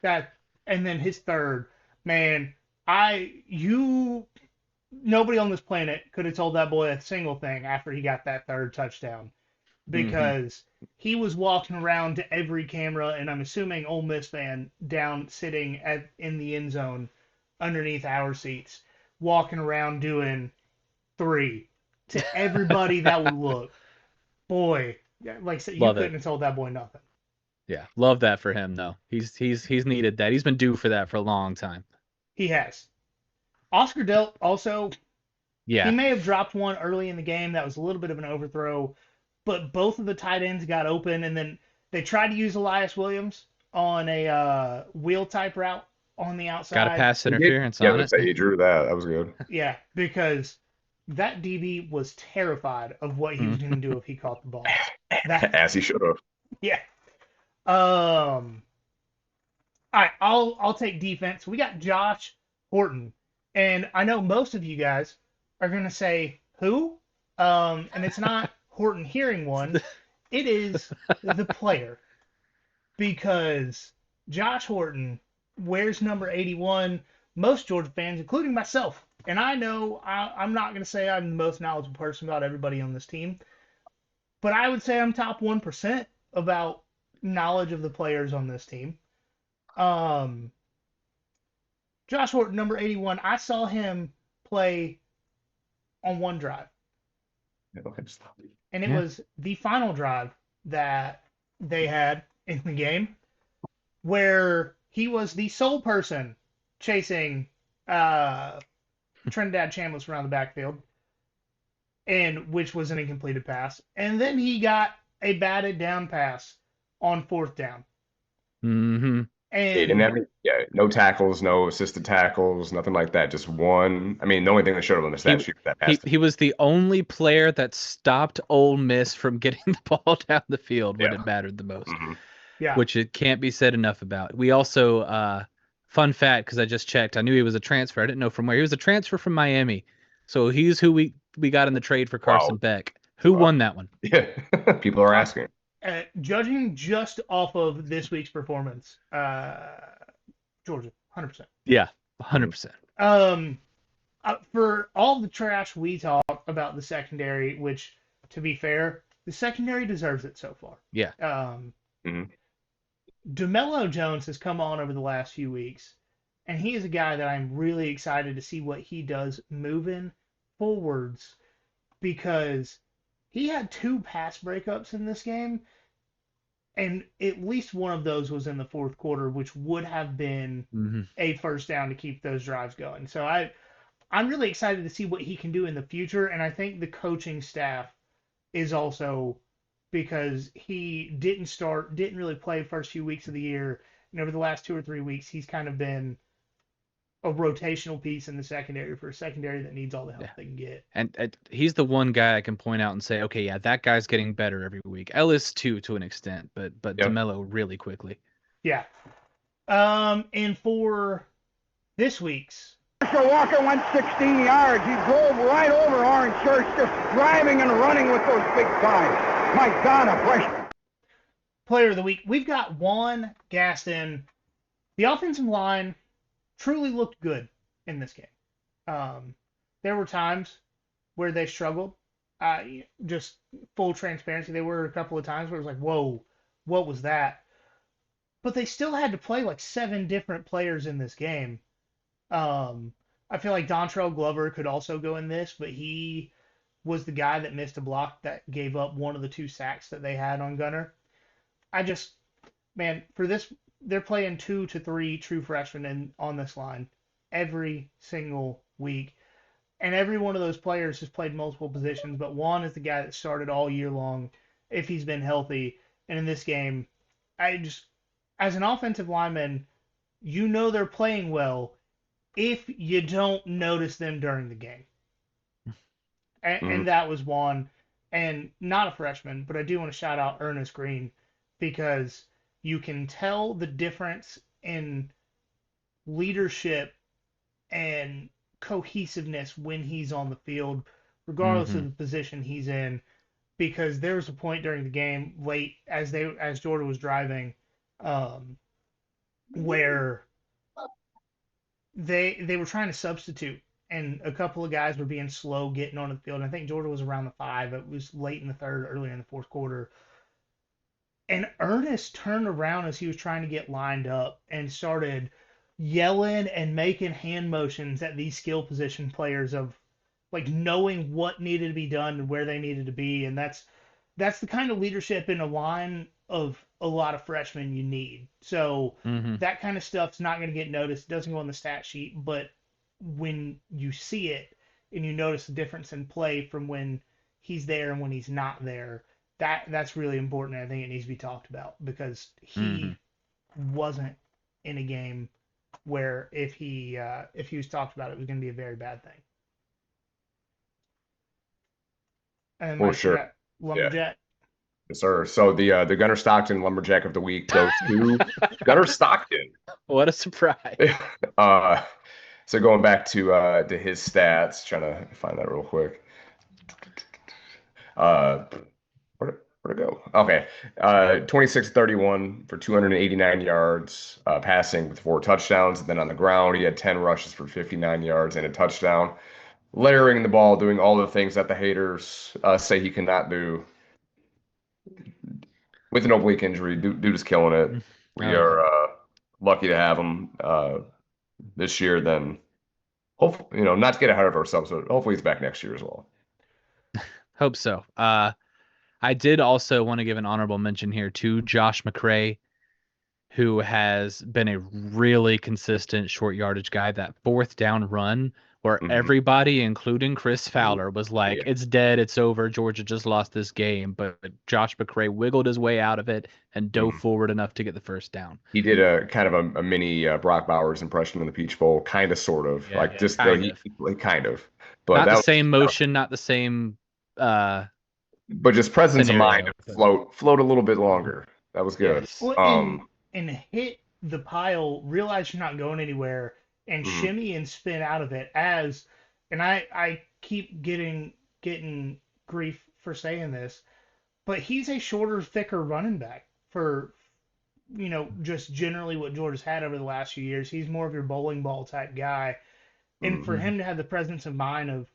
That and then his third, man, nobody on this planet could have told that boy a single thing after he got that third touchdown because he was walking around to every camera, and I'm assuming Ole Miss fan down sitting in the end zone underneath our seats, walking around doing 3 to everybody that would look. Boy, like I said, you Love couldn't it. have told that boy nothing. Yeah, love that for him though. He's needed that. He's been due for that for a long time. He has. Oscar Delp also, he Yeah. may have dropped one early in the game that was a little bit of an overthrow, but both of the tight ends got open, and then they tried to use Elias Williams on a wheel type route on the outside. Got a pass He did. interference Yeah, on let's it. say he drew that. That was good. Yeah, because that DB was terrified of what he was going to do if he caught the ball. As he should have. Yeah. All right, I'll take defense. We got Josh Horton, and I know most of you guys are gonna say who, and it's not Horton hearing one. It is the player because Josh Horton wears number 81. Most Georgia fans, including myself, and I know I'm not gonna say I'm the most knowledgeable person about everybody on this team, but I would say I'm top 1% about knowledge of the players on this team. Um, Josh Horton, number 81. I saw him play on one drive, Okay, stop. and it Yeah. was the final drive that they had in the game where he was the sole person chasing Trinidad Chambliss around the backfield, and which was an incompleted pass. And then he got a batted down pass on 4th down. Mm-hmm. He didn't And have any, no tackles, no assisted tackles, nothing like that. Just one. I mean, the only thing that showed up on the stat sheet was that pass. He was the only player that stopped Ole Miss from getting the ball down the field when Yeah. it mattered the most, yeah, which it can't be said enough about. We also, fun fact, because I just checked, I knew he was a transfer. I didn't know from where. He was a transfer from Miami. So he's who we got in the trade for Carson Wow. Beck. Who Wow. won that one? Yeah, people are asking. judging just off of this week's performance, Georgia, 100%. Yeah, 100%. For all the trash we talk about the secondary, which, to be fair, the secondary deserves it so far. Yeah. DeMello Jones has come on over the last few weeks, and he is a guy that I'm really excited to see what he does moving forwards, because he had 2 pass breakups in this game, and at least one of those was in the 4th quarter, which would have been a first down to keep those drives going. So I'm really excited to see what he can do in the future, and I think the coaching staff is also, because he didn't really play the first few weeks of the year, and over the last 2 or 3 weeks, he's kind of been a rotational piece in the secondary for a secondary that needs all the help they can get. And he's the one guy I can point out and say, okay, yeah, that guy's getting better every week. Ellis too, to an extent, but DeMello really quickly. Yeah. And for this week's, Marshall Walker went 16 yards. He drove right over Orange Church, just driving and running with those big guys. My God, a freshman. Player of the week, we've got Juan Gaston. The offensive line truly looked good in this game. There were times where they struggled. Just full transparency, there were a couple of times where it was like, whoa, what was that? But they still had to play like 7 different players in this game. I feel like Dontrell Glover could also go in this, but he was the guy that missed a block that gave up one of the 2 sacks that they had on Gunner. For this, they're playing 2 to 3 true freshmen on this line every single week. And every one of those players has played multiple positions, but Juan is the guy that started all year long if he's been healthy. And in this game, as an offensive lineman, they're playing well if you don't notice them during the game. And that was Juan, and not a freshman, but I do want to shout out Ernest Green, because you can tell the difference in leadership and cohesiveness when he's on the field, regardless of the position he's in, because there was a point during the game late as Georgia was driving, where they were trying to substitute, and a couple of guys were being slow getting on the field. And I think Georgia was around the 5. It was late in the 3rd, early in the 4th quarter. And Ernest turned around as he was trying to get lined up and started yelling and making hand motions at these skill position players, of like knowing what needed to be done and where they needed to be. And that's the kind of leadership in a line of a lot of freshmen you need. So that kind of stuff's not going to get noticed. It doesn't go on the stat sheet, but when you see it and you notice the difference in play from when he's there and when he's not there, that's really important. I think it needs to be talked about, because he wasn't in a game where if he was talked about, it was going to be a very bad thing. And For sure. Lumberjack. Yes, sir. So the Gunner Stockton Lumberjack of the week goes to Gunner Stockton. What a surprise. So going back to his stats, trying to find that real quick. Where'd it go? Okay. 26-31 for 289 yards, passing with 4 touchdowns. And then on the ground, he had 10 rushes for 59 yards and a touchdown. Layering the ball, doing all the things that the haters say he cannot do. With an oblique injury, dude is killing it. We are lucky to have him. this year, then hopefully, not to get ahead of ourselves, but hopefully he's back next year as well. Hope so. I did also want to give an honorable mention here to Josh McCray, who has been a really consistent short yardage guy. That fourth down run where everybody, including Chris Fowler, was like, it's dead, it's over, Georgia just lost this game. But Josh McCray wiggled his way out of it and dove forward enough to get the first down. He did a kind of a mini Brock Bowers impression in the Peach Bowl, kind of, sort of, Yeah, like just kind he, of. like, kind of, but Not that the was, same motion, not the same but just presence of mind scenario. to float a little bit longer. That was good. Yes. Well, and hit the pile, realize you're not going anywhere, and shimmy and spin out of it and I keep getting grief for saying this, but he's a shorter, thicker running back for, just generally what Georgia's had over the last few years. He's more of your bowling ball type guy. And for him to have the presence of mind of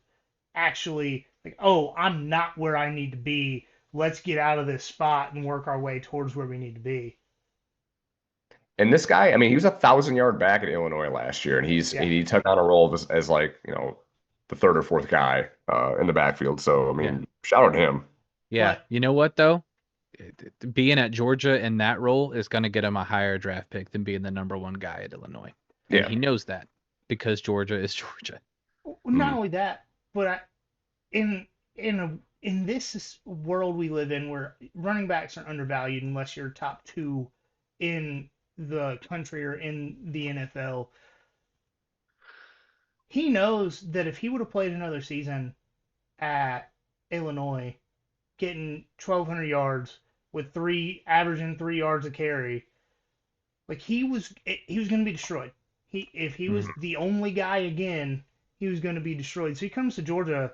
actually, like, oh, I'm not where I need to be. Let's get out of this spot and work our way towards where we need to be. And this guy, I mean, he was 1,000-yard back at Illinois last year, and he took on a role as like, the third or fourth guy in the backfield. So, I mean, shout out to him. Yeah. You know what, though? Being at Georgia in that role is going to get him a higher draft pick than being the number one guy at Illinois. And he knows that because Georgia is Georgia. Not only that, but in this world we live in where running backs are undervalued unless you're top two in the country or in the NFL. He knows that if he would have played another season at Illinois, getting 1,200 yards with averaging 3 yards a carry, like he was going to be destroyed. If he was the only guy again, he was going to be destroyed. So he comes to Georgia,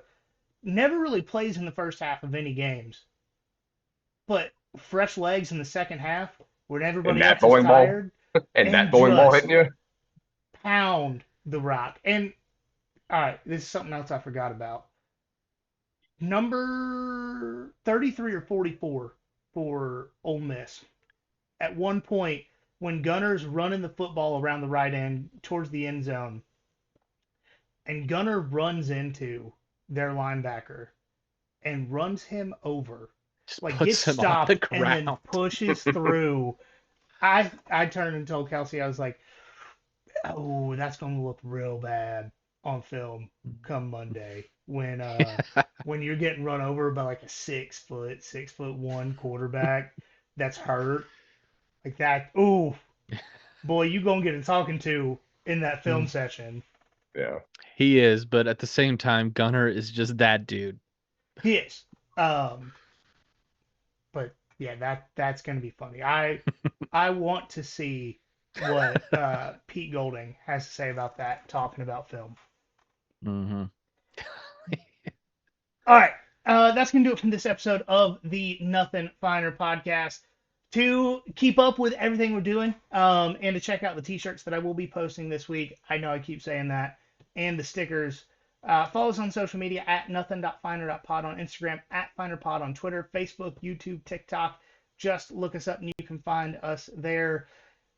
never really plays in the first half of any games, but fresh legs in the second half when everybody else is tired, and that bowling ball hitting you, pound the rock. And all right, this is something else I forgot about. Number 33 or 44 for Ole Miss. At one point, when Gunner's running the football around the right end towards the end zone, and Gunner runs into their linebacker and runs him over, like gets stopped and then pushes through. I turned and told Kelsey, I was like, oh, that's going to look real bad on film come Monday when you're getting run over by like a 6'1" quarterback that's hurt like that. Ooh, boy, you gonna get a talking to in that film session. Yeah, he is, but at the same time, Gunner is just that dude. He is. But yeah, that's gonna be funny. I want to see what Pete Golding has to say about that, talking about film. All right, that's going to do it from this episode of the Nothing Finer podcast. To keep up with everything we're doing and to check out the t-shirts that I will be posting this week, I know I keep saying that, and the stickers, follow us on social media at nothing.finer.pod on Instagram, at finerpod on Twitter, Facebook, YouTube, TikTok. Just look us up and you can find us there.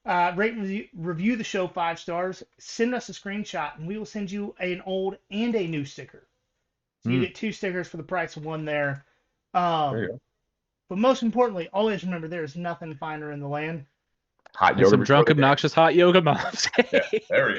Rate and review the show 5 stars. Send us a screenshot and we will send you an old and a new sticker. So you get 2 stickers for the price of 1 there. There you go. But most importantly, always remember there is nothing finer in the land. Hot yoga. Some drunk, obnoxious hot yoga moms. Yeah, there we go.